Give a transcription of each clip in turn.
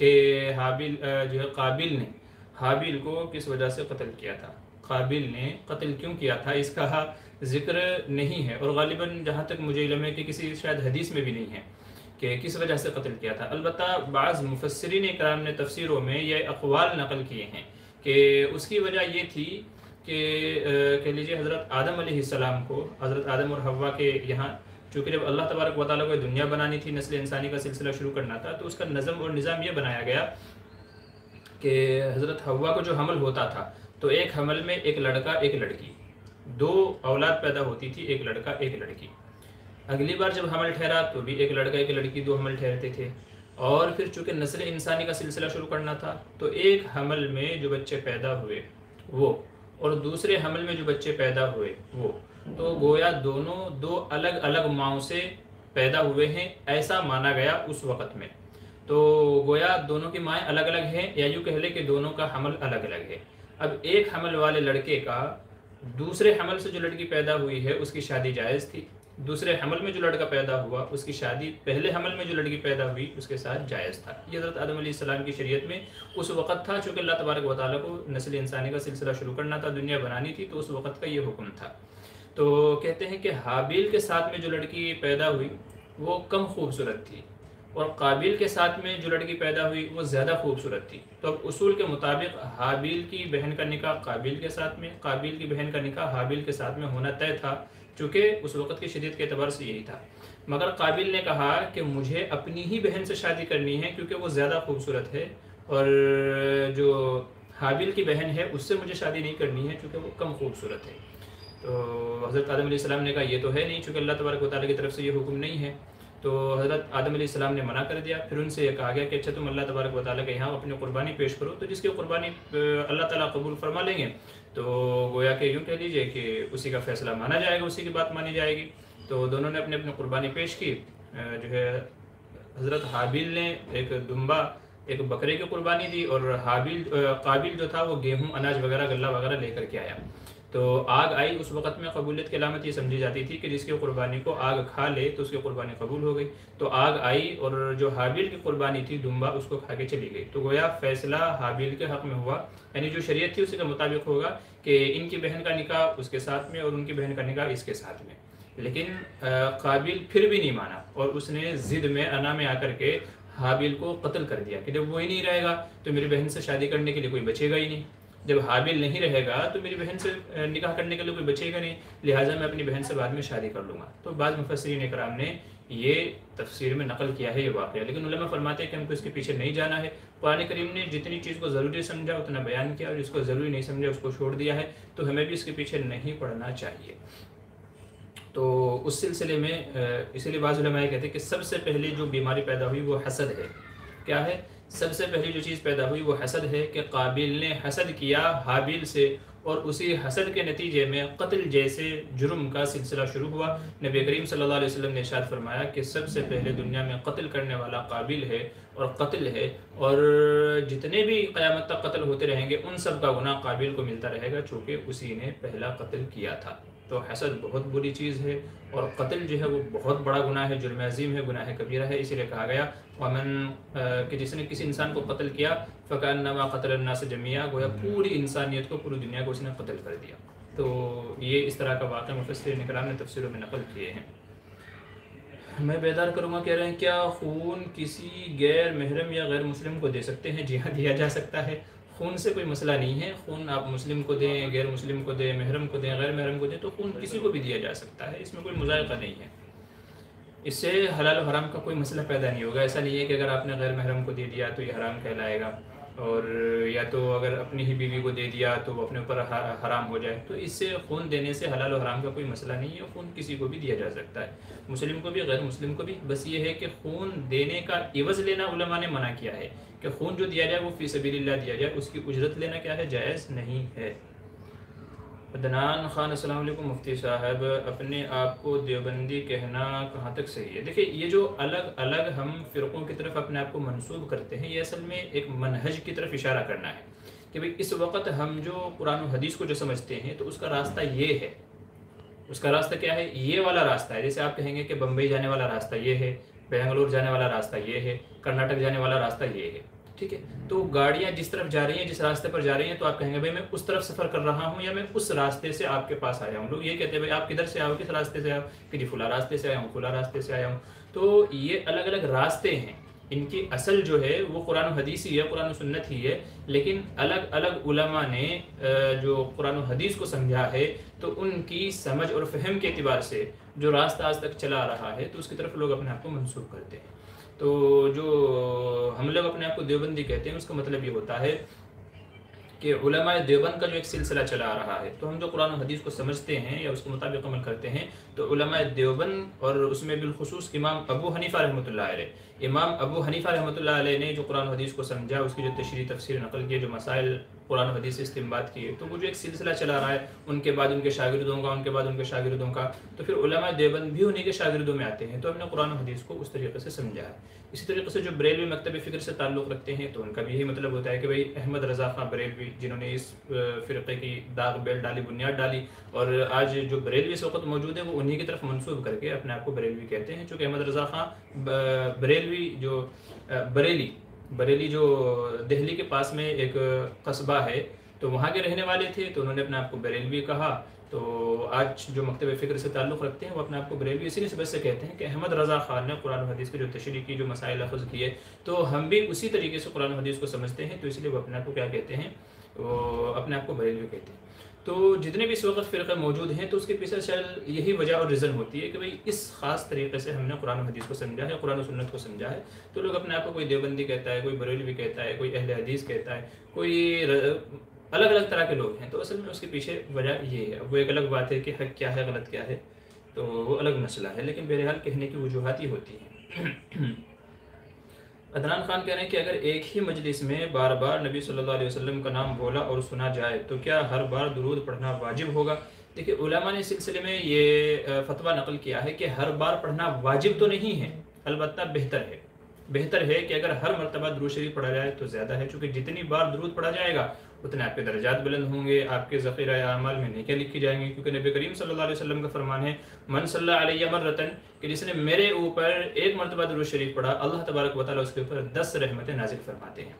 کہ حابیل جو ہے قابل نے حابیل کو کس وجہ سے قتل کیا تھا، قابل نے قتل کیوں کیا تھا، اس کا ذکر نہیں ہے، اور غالباً جہاں تک مجھے علم ہے کہ کسی شاید حدیث میں بھی نہیں ہے کہ کس وجہ سے قتل کیا تھا۔ البتہ بعض مفسرین کرام نے تفسیروں میں یہ اقوال نقل کیے ہیں کہ اس کی وجہ یہ تھی کہ کہہ لیجیے حضرت آدم علیہ السلام کو، حضرت آدم اور حوا کے یہاں چونکہ جب اللہ تبارک و تعالیٰ کو دنیا بنانی تھی، نسل انسانی کا سلسلہ شروع کرنا تھا، تو اس کا نظم اور نظام یہ بنایا گیا کہ حضرت حوا کو جو حمل ہوتا تھا تو ایک حمل میں ایک لڑکا ایک لڑکی، دو اولاد پیدا ہوتی تھی، ایک لڑکا ایک لڑکی۔ اگلی بار جب حمل ٹھہرا تو بھی ایک لڑکا ایک لڑکی، دو حمل ٹھہرتے تھے، اور پھر چونکہ نسل انسانی کا سلسلہ شروع کرنا تھا تو ایک حمل میں جو بچے پیدا ہوئے وہ، اور دوسرے حمل میں جو بچے پیدا ہوئے وہ، تو گویا دونوں دو الگ الگ ماؤں سے پیدا ہوئے ہیں، ایسا مانا گیا اس وقت میں۔ تو گویا دونوں کی مائیں الگ الگ ہیں، یا یوں کہہ لیں کہ دونوں کا حمل الگ الگ ہے۔ اب ایک حمل والے لڑکے کا دوسرے حمل سے جو لڑکی پیدا ہوئی ہے اس کی شادی جائز تھی، دوسرے حمل میں جو لڑکا پیدا ہوا اس کی شادی پہلے حمل میں جو لڑکی پیدا ہوئی اس کے ساتھ جائز تھا۔ یہ حضرت آدم علیہ السلام کی شریعت میں اس وقت تھا، چونکہ اللہ تبارک و تعالیٰ کو نسل انسانی کا سلسلہ شروع کرنا تھا، دنیا بنانی تھی، تو اس وقت کا یہ حکم تھا۔ تو کہتے ہیں کہ حابیل کے ساتھ میں جو لڑکی پیدا ہوئی وہ کم خوبصورت تھی، اور قابل کے ساتھ میں جو لڑکی پیدا ہوئی وہ زیادہ خوبصورت تھی۔ تو اب اصول کے مطابق حابیل کی بہن کا نکاح قابل کے ساتھ میں، قابل کی بہن کا نکاح حابیل کے ساتھ میں ہونا طے تھا، چونکہ اس وقت کی شریعت کے اعتبار سے یہی تھا۔ مگر قابل نے کہا کہ مجھے اپنی ہی بہن سے شادی کرنی ہے کیونکہ وہ زیادہ خوبصورت ہے، اور جو حابیل کی بہن ہے اس سے مجھے شادی نہیں کرنی ہے کیونکہ وہ کم خوبصورت ہے۔ تو حضرت آدم علیہ السلام نے کہا یہ تو ہے نہیں، چونکہ اللہ تبارک و تعالیٰ کی طرف سے یہ حکم نہیں ہے، تو حضرت آدم علیہ السلام نے منع کر دیا۔ پھر ان سے یہ کہا گیا کہ اچھا تم اللہ تبارک و تعالیٰ کے یہاں اپنی قربانی پیش کرو، تو جس کی قربانی اللہ تعالیٰ قبول فرما لیں گے تو گویا کہ یوں کہہ لیجئے کہ اسی کا فیصلہ مانا جائے گا، اسی کی بات مانی جائے گی۔ تو دونوں نے اپنی اپنی قربانی پیش کی۔ جو ہے حضرت حابیل نے ایک دمبا ایک بکرے کی قربانی دی، اور قابل جو تھا وہ گیہوں اناج وغیرہ غلہ وغیرہ لے کر کے آیا۔ تو آگ آئی، اس وقت میں قبولیت کی علامت یہ سمجھی جاتی تھی کہ جس کی قربانی کو آگ کھا لے تو اس کی قربانی قبول ہو گئی۔ تو آگ آئی اور جو حابیل کی قربانی تھی دمبا اس کو کھا کے چلی گئی، تو گویا فیصلہ حابیل کے حق میں ہوا، یعنی جو شریعت تھی اسی کے مطابق ہوگا کہ ان کی بہن کا نکاح اس کے ساتھ میں اور ان کی بہن کا نکاح اس کے ساتھ میں۔ لیکن قابل پھر بھی نہیں مانا، اور اس نے ضد میں انا میں آ کر کے حابیل کو قتل کر دیا کہ جب وہی نہیں رہے گا تو میری بہن سے شادی کرنے کے لیے کوئی بچے گا ہی نہیں، جب حابیل نہیں رہے گا تو میری بہن سے نکاح کرنے کے لیے کوئی بچے گا نہیں، لہٰذا میں اپنی بہن سے بعد میں شادی کر لوں گا۔ تو بعض مفسرین کرام نے یہ تفسیر میں نقل کیا ہے یہ واقعہ، لیکن علماء فرماتے ہیں کہ ہم کو اس کے پیچھے نہیں جانا ہے۔ قرآن کریم نے جتنی چیز کو ضروری سمجھا اتنا بیان کیا، اور جس کو ضروری نہیں سمجھا اس کو چھوڑ دیا ہے، تو ہمیں بھی اس کے پیچھے نہیں پڑنا چاہیے۔ تو اس سلسلے میں اسی لیے بعض علماء کہتے ہیں کہ سب سے پہلے جو بیماری پیدا ہوئی وہ حسد ہے۔ کیا ہے؟ سب سے پہلی جو چیز پیدا ہوئی وہ حسد ہے کہ قابل نے حسد کیا حابیل سے، اور اسی حسد کے نتیجے میں قتل جیسے جرم کا سلسلہ شروع ہوا۔ نبی کریم صلی اللہ علیہ وسلم نے ارشاد فرمایا کہ سب سے پہلے دنیا میں قتل کرنے والا قابل ہے اور قتل ہے، اور جتنے بھی قیامت تک قتل ہوتے رہیں گے ان سب کا گناہ قابل کو ملتا رہے گا، چونکہ اسی نے پہلا قتل کیا تھا۔ تو حسد بہت بری چیز ہے، اور قتل جو ہے وہ بہت بڑا گناہ ہے، جرم عظیم ہے، گناہ کبیرہ ہے۔ اسی لیے کہا گیا کہ جس نے کسی انسان کو قتل کیا فَكَأَنَّمَا قَتَلَ النَّاسَ جَمِيعًا، گویا پوری انسانیت کو، پوری دنیا کو اس نے قتل کر دیا۔ تو یہ اس طرح کا واقعہ مفسرین کرام نے تفسیروں میں نقل کیے ہیں۔ میں بیدار کروں گا کہہ رہے ہیں کیا خون کسی غیر محرم یا غیر مسلم کو دے سکتے ہیں؟ جی ہاں، دیا جا سکتا ہے، خون سے کوئی مسئلہ نہیں ہے۔ خون آپ مسلم کو دیں، غیر مسلم کو دیں، محرم کو دیں، غیر محرم کو دیں، تو خون کسی کو بھی دیا جا سکتا ہے، اس میں کوئی مذائقہ نہیں ہے۔ اس سے حلال و حرام کا کوئی مسئلہ پیدا نہیں ہوگا۔ ایسا نہیں ہے کہ اگر آپ نے غیر محرم کو دے دیا تو یہ حرام کہلائے گا، اور یا تو اگر اپنی ہی بیوی کو دے دیا تو وہ اپنے اوپر حرام ہو جائے۔ تو اس سے خون دینے سے حلال و حرام کا کوئی مسئلہ نہیں ہے، خون کسی کو بھی دیا جا سکتا ہے، مسلم کو بھی غیر مسلم کو بھی۔ بس یہ ہے کہ خون دینے کا عوض لینا علماء نے منع کیا ہے کہ خون جو دیا جائے وہ فی سبیل اللہ دیا جائے، اس کی اجرت لینا کیا ہے؟ جائز نہیں ہے۔ عدنان خان السلام علیکم مفتی صاحب، اپنے آپ کو دیوبندی کہنا کہاں تک صحیح ہے؟ دیکھیں یہ جو الگ الگ ہم فرقوں کی طرف اپنے آپ کو منسوب کرتے ہیں، یہ اصل میں ایک منہج کی طرف اشارہ کرنا ہے کہ بھئی اس وقت ہم جو قرآن و حدیث کو جو سمجھتے ہیں تو اس کا راستہ یہ ہے۔ اس کا راستہ کیا ہے؟ یہ والا راستہ ہے۔ جیسے آپ کہیں گے کہ بمبئی جانے والا راستہ یہ ہے، بنگلور جانے والا راستہ یہ ہے، کرناٹک جانے والا راستہ یہ ہے، ٹھیک ہے، تو گاڑیاں جس طرف جا رہی ہیں، جس راستے پر جا رہی ہیں، تو آپ کہیں گے بھائی میں اس طرف سفر کر رہا ہوں یا میں اس راستے سے آپ کے پاس آیا ہوں. لوگ یہ کہتے ہیں بھائی آپ کدھر سے آؤ، کس راستے سے آؤ، کہ جی فلاں راستے سے آیا ہوں، فلاں راستے سے آیا ہوں. تو یہ الگ الگ راستے ہیں، ان کی اصل جو ہے وہ قرآن و حدیث ہی ہے، قرآن و سنت ہی ہے، لیکن الگ الگ علماء نے جو قرآن و حدیث کو سمجھا ہے تو ان کی سمجھ اور فہم کے اعتبار سے جو راستہ آج تک چلا رہا ہے تو اس کی طرف لوگ اپنے آپ کو منسوب کرتے ہیں. تو جو ہم لوگ اپنے آپ کو دیوبندی کہتے ہیں، اس کا مطلب یہ ہوتا ہے کہ علماء دیوبند کا جو ایک سلسلہ چلا آ رہا ہے، تو ہم جو قرآن و حدیث کو سمجھتے ہیں یا اس کے مطابق عمل کرتے ہیں، تو علماء دیوبند اور اس میں بالخصوص امام ابو حنیفہ رحمۃ اللہ علیہ، امام ابو حنیفہ رحمۃ اللہ علیہ نے جو قرآن و حدیث کو سمجھا، اس کی جو تشریح تفسیر نقل کی، جو مسائل قرآن و حدیث سے استنباط کیے، تو وہ جو ایک سلسلہ چلا رہا ہے، ان کے بعد ان کے شاگردوں کا، ان کے بعد ان کے شاگردوں کا، تو پھر علماء دیوبند بھی انہیں کے شاگردوں میں آتے ہیں. تو ہم نے قرآن و حدیث کو اس طریقے سے سمجھا ہے. اسی طریقے سے جو بریلوی مکتب فکر سے تعلق رکھتے ہیں تو ان کا بھی یہی مطلب ہوتا ہے کہ بھائی احمد رضا خان بریلوی، جنہوں نے اس فرقے کی داغ بیل ڈالی، بنیاد ڈالی، اور آج جو بریلوی اس وقت موجود ہے وہ انہی کی طرف منسوب کر کے اپنے آپ کو بریلوی کہتے ہیں. چونکہ احمد رضا خان بریلوی جو بریلی جو دہلی کے پاس میں ایک قصبہ ہے، تو وہاں کے رہنے والے تھے، تو انہوں نے اپنے آپ کو بریلوی کہا. تو آج جو مکتب فکر سے تعلق رکھتے ہیں وہ اپنے آپ کو بریلوی اسی نسبت سے کہتے ہیں کہ احمد رضا خان نے قرآن و حدیث کی جو تشریح کی، جو مسائل اخذ کیے، تو ہم بھی اسی طریقے سے قرآن و حدیث کو سمجھتے ہیں، تو اس لیے وہ اپنے آپ کو کیا کہتے ہیں، وہ اپنے آپ کو بریلوی کہتے ہیں. تو جتنے بھی اس وقت فرقے موجود ہیں تو اس کے پیچھے شاید یہی وجہ اور ریزن ہوتی ہے کہ بھئی اس خاص طریقے سے ہم نے قرآن و حدیث کو سمجھا ہے، قرآن و سنت کو سمجھا ہے. تو لوگ اپنے آپ کو کوئی دیوبندی کہتا ہے، کوئی بریلوی کہتا ہے، کوئی اہل حدیث کہتا ہے، کوئی الگ الگ طرح کے لوگ ہیں. تو اصل میں اس کے پیچھے وجہ یہ ہے. وہ ایک الگ بات ہے کہ حق کیا ہے، غلط کیا ہے، تو وہ الگ مسئلہ ہے، لیکن بہرحال کہنے کی وجوہات ہی ہوتی ہیں. عدنان خان کہہ رہے ہیں کہ اگر ایک ہی مجلس میں بار بار نبی صلی اللہ علیہ وسلم کا نام بولا اور سنا جائے تو کیا ہر بار درود پڑھنا واجب ہوگا؟ دیکھیے علماء نے اس سلسلے میں یہ فتویٰ نقل کیا ہے کہ ہر بار پڑھنا واجب تو نہیں ہے، البتہ بہتر ہے کہ اگر ہر مرتبہ درود شریف پڑھا جائے تو زیادہ ہے، چونکہ جتنی بار درود پڑھا جائے گا اتنے آپ کے درجات بلند ہوں گے، آپ کے ذخیرہ اعمال میں نیکیاں لکھی جائیں گی. کیونکہ نبی کریم صلی اللہ علیہ وسلم کا فرمان ہے، من صلی علیہ مرتن، کہ جس نے میرے اوپر ایک مرتبہ درود شریف پڑھا، اللہ تبارک و تعالیٰ اس کے اوپر 10 رحمتیں نازل فرماتے ہیں.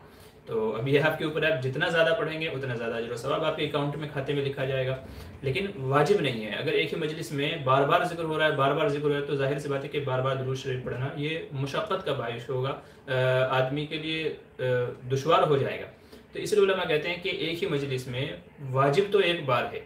تو اب یہ آپ کے اوپر آپ جتنا زیادہ پڑھیں گے اتنا زیادہ اجر و ثواب آپ کے اکاؤنٹ میں، کھاتے میں لکھا جائے گا. لیکن واجب نہیں ہے. اگر ایک ہی مجلس میں بار بار ذکر ہو رہا ہے، بار بار ذکر ہو رہا ہے، تو ظاہر سی بات ہے کہ بار بار درود شریف پڑھنا یہ مشقت کا باعث ہوگا، آدمی کے لیے دشوار ہو جائے گا. تو اس لیے علماء کہتے ہیں کہ ایک ہی مجلس میں واجب تو ایک بار ہے،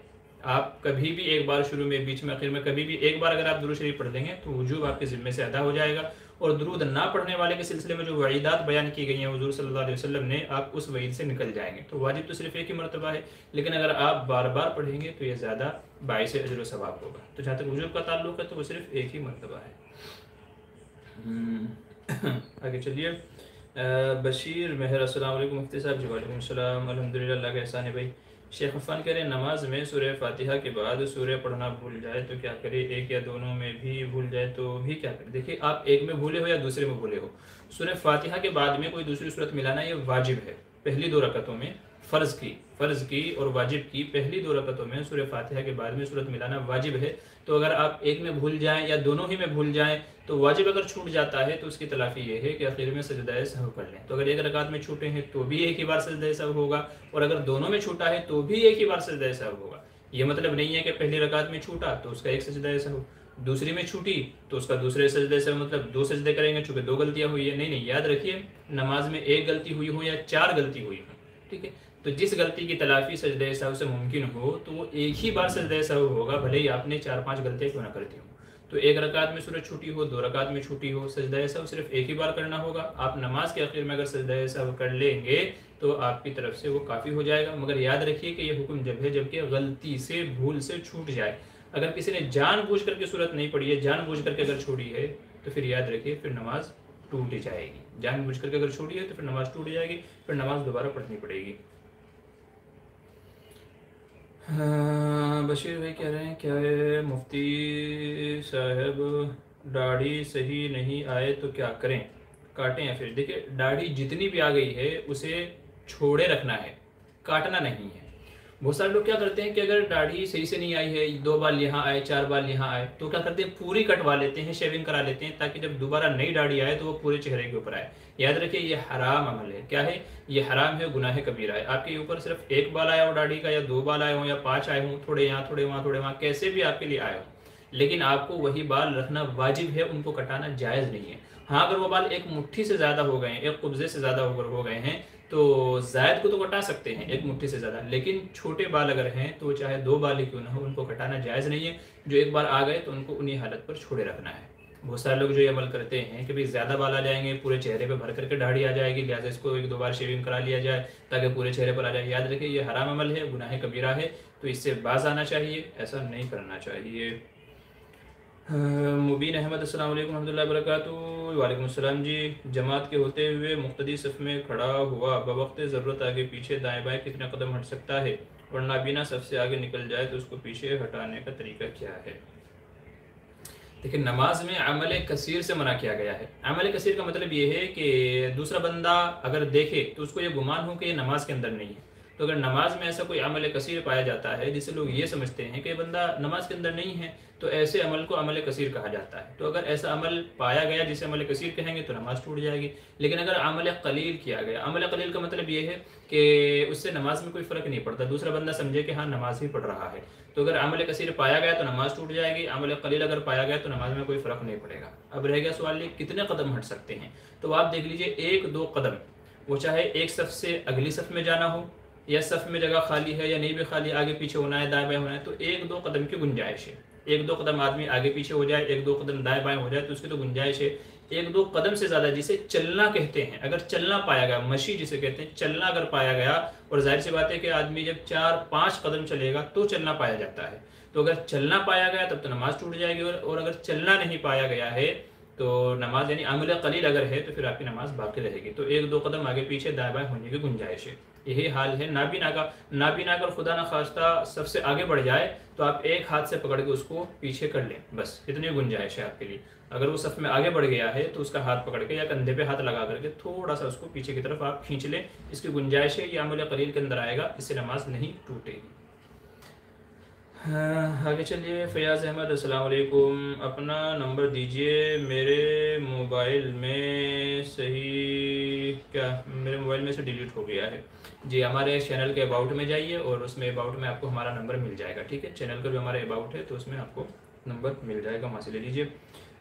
آپ کبھی بھی ایک بار شروع میں، بیچ میں، آخر میں کبھی بھی ایک بار اگر آپ درود شریف پڑھ لیں گے تو وجوب آپ کے ذمے سے ادا ہو جائے گا. اور درود نہ پڑھنے والے کے سلسلے میں جو وعیدات بیان کی گئی ہیں حضور صلی اللہ علیہ وسلم نے، آپ اس وعید سے نکل جائیں گے. تو واجب تو صرف ایک ہی مرتبہ ہے، لیکن اگر آپ بار بار پڑھیں گے تو یہ زیادہ باعث اجر و ثواب ہوگا. تو جہاں تک وجوب کا تعلق ہے تو وہ صرف ایک ہی مرتبہ ہے. آگے چلیے. بشیر مہر، السلام علیکم مفتی صاحب. جی وعلیکم السلام. الحمدللہ، اللہ کا احسان ہے بھائی. شیخ عفان کہہ رہے ہیں نماز میں سورہ فاتحہ کے بعد سورہ پڑھنا بھول جائے تو کیا کرے؟ ایک یا دونوں میں بھی بھول جائے تو بھی کیا کرے؟ دیکھیے آپ ایک میں بھولے ہو یا دوسرے میں بھولے ہو، سورہ فاتحہ کے بعد میں کوئی دوسری صورت ملانا یہ واجب ہے. پہلی 2 رکعتوں میں فرض کی اور واجب کی پہلی 2 رکعتوں میں سورہ فاتحہ کے بعد میں صورت ملانا واجب ہے. تو اگر آپ ایک میں بھول جائیں یا دونوں ہی میں بھول جائیں تو واجب اگر چھوٹ جاتا ہے تو اس کی تلافی یہ ہے کہ آخر میں سجدہ سہو کر لیں. تو اگر ایک رکعت میں چھوٹے ہیں تو بھی ایک ہی بار سجدہ سہو ہوگا، اور اگر دونوں میں چھوٹا ہے تو بھی ایک ہی بار سجدہ سہو ہوگا. یہ مطلب نہیں ہے کہ پہلی رکعت میں چھوٹا تو اس کا ایک سجدہ سہو، دوسری میں چھوٹی تو اس کا دوسرے سجدے سہو، مطلب 2 سجدے کریں گے چونکہ 2 غلطیاں ہوئی ہیں. نہیں، یاد رکھیے نماز میں ایک غلطی ہوئی ہو یا 4 غلطی ہوئی ہو، ٹھیک ہے، تو جس غلطی کی تلافی سجدہ سہو سے ممکن ہو تو وہ ایک ہی بار سجدہ سہو ہوگا، بھلے ہی آپ نے 4-5 غلطیاں کیوں نہ کرتی ہوں. تو ایک رکعت میں سورج چھوٹی ہو، 2 رکعت میں چھوٹی ہو، سجدہ سہو صرف ایک ہی بار کرنا ہوگا. آپ نماز کے آخر میں اگر سجدہ سہو کر لیں گے تو آپ کی طرف سے وہ کافی ہو جائے گا. مگر یاد رکھیے کہ یہ حکم جب ہے جب کہ غلطی سے، بھول سے چھوٹ جائے. اگر کسی نے جان بوجھ کر کے صورت نہیں پڑھی ہے، جان بوجھ کر کے اگر چھوڑی ہے تو پھر یاد رکھیے پھر نماز ٹوٹ جائے گی. جان بوجھ کر کے اگر چھوڑی ہے تو پھر نماز ٹوٹ جائے گی، پھر نماز دوبارہ پڑھنی پڑے گی. بشیر بھائی کہہ رہے ہیں کیا ہے مفتی صاحب داڑھی صحیح نہیں آئے تو کیا کریں، کاٹیں یا پھر؟ دیکھیں داڑھی جتنی بھی آ گئی ہے اسے چھوڑے رکھنا ہے، کاٹنا نہیں ہے. بہت سارے لوگ کیا کرتے ہیں کہ اگر داڑھی صحیح سے نہیں آئی ہے، 2 بال یہاں آئے، 4 بال یہاں آئے، تو کیا کرتے ہیں پوری کٹوا لیتے ہیں، شیونگ کرا لیتے ہیں، تاکہ جب دوبارہ نئی داڑھی آئے تو وہ پورے چہرے کے اوپر آئے۔ یاد رکھیں یہ حرام عمل ہے۔ کیا ہے یہ؟ حرام ہے، گناہ کبیرہ ہے۔ آپ کے اوپر صرف 1 بال آیا ہو داڑھی کا، یا 2 بال آئے ہوں، یا 5 آئے ہوں، تھوڑے یہاں تھوڑے وہاں تھوڑے وہاں، کیسے بھی آپ کے لیے آئے ہوں، لیکن آپ کو وہی بال رکھنا واجب ہے، ان کو کٹانا جائز نہیں ہے۔ ہاں اگر وہ بال ایک مٹھی سے زیادہ ہو گئے ہیں، ایک قبضے سے زیادہ ہو گئے ہیں، تو زائد کو تو کٹا سکتے ہیں ایک مٹھی سے زیادہ، لیکن چھوٹے بال اگر ہیں تو چاہے 2 بال ہی کیوں نہ ہو، ان کو کٹانا جائز نہیں ہے۔ جو ایک بار آ گئے تو ان کو انہی حالت پر چھوڑے رکھنا ہے۔ بہت سارے لوگ جو یہ عمل کرتے ہیں کہ بھئی زیادہ بال آ جائیں گے، پورے چہرے پہ بھر کر کے داڑھی آ جائے گی، لہٰذا اس کو 1-2 بار شیونگ کرا لیا جائے تاکہ پورے چہرے پر آ جائے۔ یاد رکھیں یہ حرام عمل ہے، گناہ کبیرہ ہے، تو اس سے باز آنا چاہیے، ایسا نہیں کرنا چاہیے۔ مبین احمد السلام علیکم ورحمۃ اللہ وبرکاتہ۔ وعلیکم السلام جی۔ جماعت کے ہوتے ہوئے مقتدی صف میں کھڑا ہوا بوقت ضرورت آگے پیچھے دائیں بائیں کتنے قدم ہٹ سکتا ہے، اور نابینا صف سے آگے نکل جائے تو اس کو پیچھے ہٹانے کا طریقہ کیا ہے؟ لیکن نماز میں عمل کثیر سے منع کیا گیا ہے۔ عمل کثیر کا مطلب یہ ہے کہ دوسرا بندہ اگر دیکھے تو اس کو یہ گمان ہو کہ یہ نماز کے اندر نہیں ہے۔ تو اگر نماز میں ایسا کوئی عمل کثیر پایا جاتا ہے جسے لوگ یہ سمجھتے ہیں کہ یہ بندہ نماز کے اندر نہیں ہے، تو ایسے عمل کو عمل کثیر کہا جاتا ہے۔ تو اگر ایسا عمل پایا گیا جسے عمل کثیر کہیں گے تو نماز ٹوٹ جائے گی۔ لیکن اگر عمل قلیل کیا گیا، عمل قلیل کا مطلب یہ ہے کہ اس سے نماز میں کوئی فرق نہیں پڑتا، دوسرا بندہ سمجھے کہ ہاں نماز ہی پڑھ رہا ہے، تو اگر عمل کثیر پایا گیا تو نماز ٹوٹ جائے گی، عمل قلیل اگر پایا گیا تو نماز میں کوئی فرق نہیں پڑے گا۔ اب رہ گیا سوال یہ کتنے قدم ہٹ سکتے ہیں؟ تو آپ دیکھ لیجئے 1-2 قدم، وہ چاہے ایک صف سے اگلی صف میں جانا ہو، یا صف میں جگہ خالی ہے یا نہیں بھی خالی، آگے پیچھے ہونا ہے، دائیں بائیں ہونا ہے، تو 1-2 قدم کی گنجائش ہے۔ 1-2 قدم آدمی آگے پیچھے ہو جائے، 1-2 قدم دائیں بائیں ہو جائے تو اس کی تو گنجائش ہے۔ 1-2 قدم سے زیادہ جسے چلنا کہتے ہیں، اگر چلنا پایا گیا، مشی جسے کہتے ہیں، چلنا اگر پایا گیا، اور ظاہر سی بات ہے کہ آدمی جب 4-5 قدم چلے گا تو چلنا پایا جاتا ہے، تو اگر چلنا پایا گیا تب تو نماز ٹوٹ جائے گی، اور اگر چلنا نہیں پایا گیا ہے تو نماز یعنی عمل قلیل اگر ہے تو پھر آپ کی نماز باقی رہے گی۔ تو 1-2 قدم آگے پیچھے دائیں بائیں ہونے کی گنجائش ہے۔ یہی حال ہے نابینا کا۔ نابینا اگر خدا نخواستہ سب سے آگے بڑھ جائے تو آپ ایک ہاتھ سے پکڑ کے اس کو پیچھے کر لیں، بس اتنی گنجائش ہے آپ کے لیے۔ اگر وہ صف میں آگے بڑھ گیا ہے تو اس کا ہاتھ پکڑ کے یا کندھے پہ ہاتھ لگا کر کے تھوڑا سا اس کو پیچھے کی طرف آپ کھینچ لیں، اس کی گنجائش ہے، یہ عمل قلیل کے اندر آئے گا، اس سے نماز نہیں ٹوٹے گی۔ آگے چلیے۔ فیاض احمد السلام علیکم، اپنا نمبر دیجئے، میرے موبائل میں سے ڈیلیٹ ہو گیا ہے۔ جی ہمارے چینل کے اباؤٹ میں جائیے اور اس میں اباؤٹ میں آپ کو ہمارا نمبر مل جائے گا، ٹھیک ہے؟ چینل کا جو ہمارا اباؤٹ ہے تو اس میں آپ کو نمبر مل جائے گا، وہاں سے لے لیجیے۔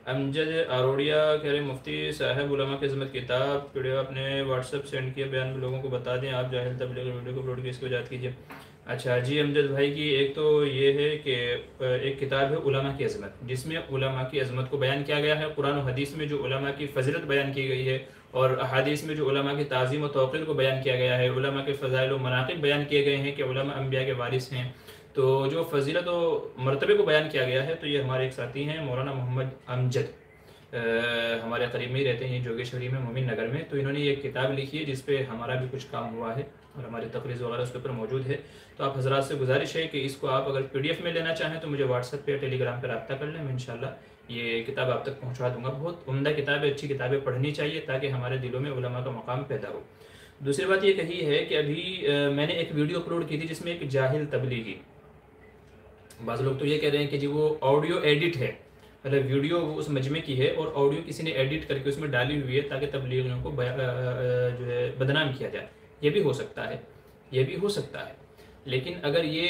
امجد اروڑیا کہہ رہے مفتی صاحب علماء کی عظمت کتاب ویڈیو آپ نے واٹس ایپ سینڈ کیا، بیان میں لوگوں کو بتا دیں، آپ جاہل تبلیغ ویڈیو کو اپلوڈ کی اس کی وجاہت کیجیے۔ اچھا جی امجد بھائی کی ایک تو یہ ہے کہ ایک کتاب ہے علماء کی عظمت، جس میں علماء کی عظمت کو بیان کیا گیا ہے، قرآن و حدیث میں جو علماء کی فضیلت بیان کی گئی ہے، اور احادیث میں جو علماء کی تعظیم و توقیر کو بیان کیا گیا ہے، علماء کے فضائل و مناقب بیان کیے گئے ہیں کہ علماء انبیاء کے وارث ہیں، تو جو فضیلت و مرتبے کو بیان کیا گیا ہے، تو یہ ہمارے ایک ساتھی ہیں مولانا محمد امجد، ہمارے قریب میں ہی رہتے ہیں جوگیشوری میں، مومن نگر میں، تو انہوں نے یہ کتاب لکھی ہے جس پہ ہمارا بھی کچھ کام ہوا ہے اور ہماری تقریر وغیرہ اس کے اوپر موجود ہے۔ تو آپ حضرات سے گزارش ہے کہ اس کو آپ اگر PDF میں لینا چاہیں تو مجھے واٹس ایپ پہ یا ٹیلی گرام پہ رابطہ کر لیں، میں انشاءاللہ یہ کتاب آپ تک پہنچا دوں گا۔ بہت عمدہ کتاب ہے، اچھی کتابیں پڑھنی چاہیے تاکہ ہمارے دلوں میں علماء کا مقام پیدا ہو۔ دوسری بات یہ کہی ہے کہ ابھی میں نے ایک ویڈیو اپلوڈ کی تھی جس میں ایک جاہل تبلیغی، بعض لوگ تو یہ کہہ رہے ہیں کہ جی وہ آڈیو ایڈٹ ہے، مطلب ویڈیو وہ اس مجمع کی ہے اور آڈیو کسی نے ایڈٹ کر کے اس میں ڈالی ہوئی ہے تاکہ تبلیغیوں کو جو ہے بدنام کیا جائے۔ یہ بھی ہو سکتا ہے، یہ بھی ہو سکتا ہے، لیکن اگر یہ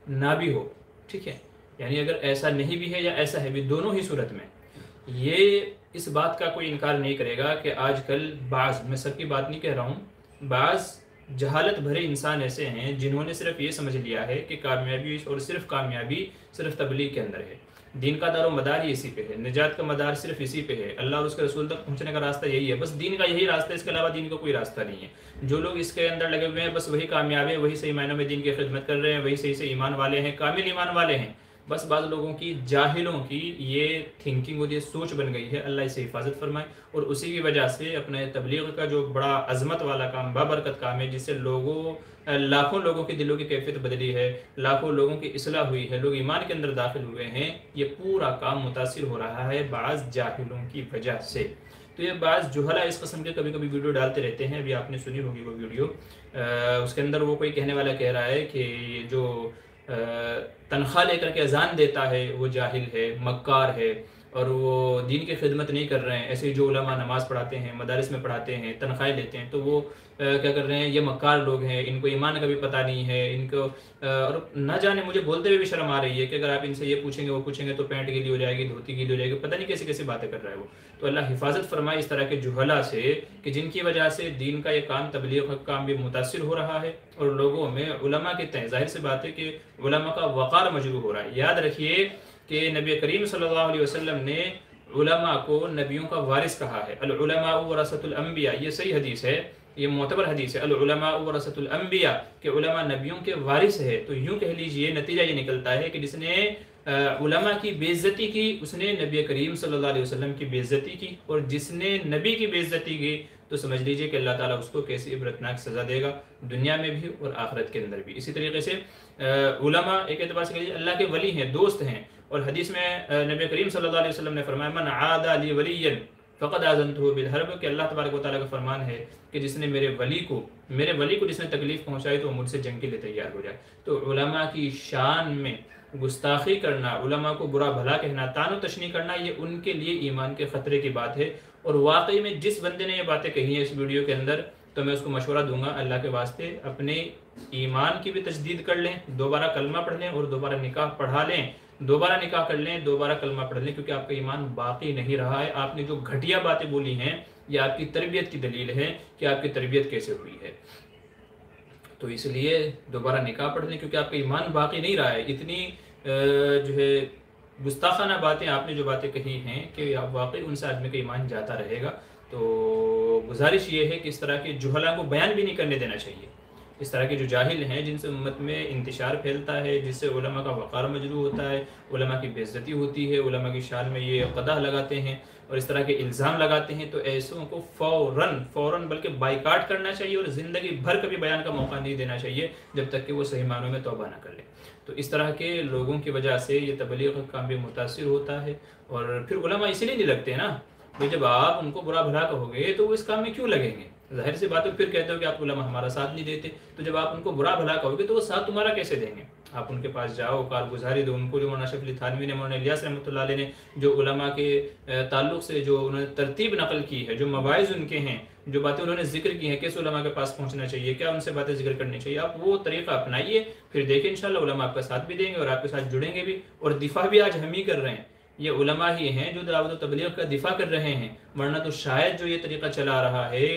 نہ بھی ہو، ٹھیک ہے، یعنی اگر ایسا نہیں بھی ہے یا ایسا ہے بھی، دونوں ہی صورت میں یہ اس بات کا کوئی انکار نہیں کرے گا کہ آج کل بعض، میں سب کی بات نہیں کہہ رہا ہوں، بعض جہالت بھرے انسان ایسے ہیں جنہوں نے صرف یہ سمجھ لیا ہے کہ کامیابی اور صرف کامیابی صرف تبلیغ کے اندر ہے، دین کا دار و مدار ہی اسی پہ ہے، نجات کا مدار صرف اسی پہ ہے، اللہ اور اس کے رسول تک پہنچنے کا راستہ یہی ہے، بس دین کا یہی راستہ ہے، اس کے علاوہ دین کا کوئی راستہ نہیں ہے۔ جو لوگ اس کے اندر لگے ہوئے ہیں بس وہی کامیاب ہیں، وہی صحیح معنوں میں دین کی خدمت کر رہے ہیں، وہی صحیح سے ایمان والے ہیں، کامل ایمان والے ہیں۔ بس بعض لوگوں کی، جاہلوں کی یہ تھنکنگ اور یہ سوچ بن گئی ہے، اللہ اسے حفاظت فرمائے، اور اسی کی وجہ سے اپنے تبلیغ کا جو بڑا عظمت والا کام، بابرکت کام ہے، جس سے لاکھوں لوگوں کی دلوں کی کیفیت بدلی ہے، لاکھوں لوگوں کی اصلاح ہوئی ہے، لوگ ایمان کے اندر داخل ہوئے ہیں، یہ پورا کام متاثر ہو رہا ہے بعض جاہلوں کی وجہ سے۔ تو یہ بعض جہلا اس قسم کے کبھی کبھی ویڈیو ڈالتے رہتے ہیں. ابھی آپ نے سنی ہوگی وہ ویڈیو, اس کے اندر وہ کوئی کہنے والا کہہ رہا ہے کہ جو تنخواہ لے کر کے اذان دیتا ہے وہ جاہل ہے, مکار ہے, اور وہ دین کی خدمت نہیں کر رہے ہیں. ایسے جو علماء نماز پڑھاتے ہیں, مدارس میں پڑھاتے ہیں, تنخواہیں لیتے ہیں, تو وہ کیا کر رہے ہیں, یہ مکار لوگ ہیں, ان کو ایمان کا بھی پتہ نہیں ہے ان کو. اور نہ جانے, مجھے بولتے ہوئے بھی شرم آ رہی ہے کہ اگر آپ ان سے یہ پوچھیں گے وہ پوچھیں گے تو پینٹ گیلی ہو جائے گی, دھوتی گیلی ہو جائے گی, پتہ نہیں کیسی کیسی باتیں کر رہا ہے وہ. تو اللہ حفاظت فرمائے اس طرح کے جہلا سے کہ جن کی وجہ سے دین کا یہ کام, تبلیغ کا کام بھی متاثر ہو رہا ہے, اور لوگوں میں علماء کے تئیں ظاہر سی بات ہے کہ علماء کا وقار مجروح ہو رہا ہے. یاد رکھیے کہ نبی کریم صلی اللہ علیہ وسلم نے علماء کو نبیوں کا وارث کہا ہے. العلماء ورثۃ الانبیاء, یہ صحیح حدیث ہے, یہ معتبر حدیث ہے. العلماء ورثۃ الانبیاء, کہ علماء نبیوں کے وارث ہے. تو یوں کہہ لیجئے نتیجہ یہ نکلتا ہے کہ جس نے علماء کی بے عزتی کی اس نے نبی کریم صلی اللہ علیہ وسلم کی بے عزتی کی, اور جس نے نبی کی بے عزتی کی تو سمجھ لیجئے کہ اللہ تعالیٰ اس کو کیسی عبرتناک سزا دے گا, دنیا میں بھی اور آخرت کے اندر بھی. اسی طریقے سے علماء ایک اعتبار سے کہیے اللہ کے ولی ہیں, دوست ہیں. اور حدیث میں نبی کریم صلی اللہ علیہ وسلم نے فرمایا من عادى لي وليا فقد آذنته بالحرب, کہ اللہ تبارک و تعالیٰ کا فرمان ہے کہ جس نے میرے ولی کو جس نے تکلیف پہنچائی تو وہ مجھ سے جنگ کے لیے تیار ہو جائے. تو علماء کی شان میں گستاخی کرنا, علماء کو برا بھلا کہنا, طعن و تشنیع کرنا, یہ ان کے لیے ایمان کے خطرے کی بات ہے. اور واقعی میں جس بندے نے یہ باتیں کہی ہیں اس ویڈیو کے اندر, تو میں اس کو مشورہ دوں گا اللہ کے واسطے اپنے ایمان کی بھی تجدید کر لیں, دوبارہ کلمہ پڑھ لیں اور دوبارہ نکاح پڑھا لیں, دوبارہ نکاح کر لیں, دوبارہ کلمہ پڑھ لیں, کیونکہ آپ کا ایمان باقی نہیں رہا ہے. آپ نے جو گھٹیا باتیں بولی ہیں یہ آپ کی تربیت کی دلیل ہے کہ آپ کی تربیت کیسے ہوئی ہے. تو اس لیے دوبارہ نکاح پڑھ لیں کیونکہ آپ کا ایمان باقی نہیں رہا ہے. اتنی جو ہے گستاخانہ باتیں آپ نے جو باتیں کہی ہیں کہ آپ واقعی ان سے آدمی کا ایمان جاتا رہے گا. تو گزارش یہ ہے کہ اس طرح کے جہلا کو بیان بھی نہیں کرنے دینا چاہیے. اس طرح کے جو جاہل ہیں جن سے امت میں انتشار پھیلتا ہے, جس سے علماء کا وقار مجروح ہوتا ہے, علماء کی بے عزتی ہوتی ہے, علماء کی شان میں یہ قدح لگاتے ہیں اور اس طرح کے الزام لگاتے ہیں, تو ایسوں کو فوراً بلکہ بائیکاٹ کرنا چاہیے اور زندگی بھر کبھی بیان کا موقع نہیں دینا چاہیے جب تک کہ وہ صحیح معنوں میں توبہ نہ کر لے. تو اس طرح کے لوگوں کی وجہ سے یہ تبلیغ کا کام بھی متاثر ہوتا ہے. اور پھر علماء اسی لیے نہیں لگتے نا, تو جب آپ ان کو برا بھلا کہو گے تو وہ اس کام میں کیوں لگیں گے؟ ظاہر سی بات ہے, پھر کہتے ہو کہ آپ علماء ہمارا ساتھ نہیں دیتے, تو جب آپ ان کو برا بھلا کہو گے تو وہ ساتھ تمہارا کیسے دیں گے؟ آپ ان کے پاس جاؤ, کارگزاری دو ان کو. جو مولانا شفیع علی تھانوی نے, مولانا الیاس رحمۃ اللہ علیہ نے جو علماء کے تعلق سے جو انہوں نے ترتیب نقل کی ہے, جو مواعظ ان کے ہیں, جو باتیں انہوں نے ذکر کی ہیں, کیسے علماء کے پاس پہنچنا چاہیے, کیا ان سے باتیں ذکر کرنی چاہیے, آپ وہ طریقہ اپنائیے. پھر دیکھیں انشاءاللہ علماء آپ کا ساتھ بھی دیں گے اور آپ کے ساتھ جڑیں گے بھی. اور دفاع بھی آج ہم ہی کر رہے ہیں, یہ علماء ہی ہیں جو دعوت و تبلیغ کا دفاع کر رہے ہیں, ورنہ تو شاید جو یہ طریقہ چلا رہا ہے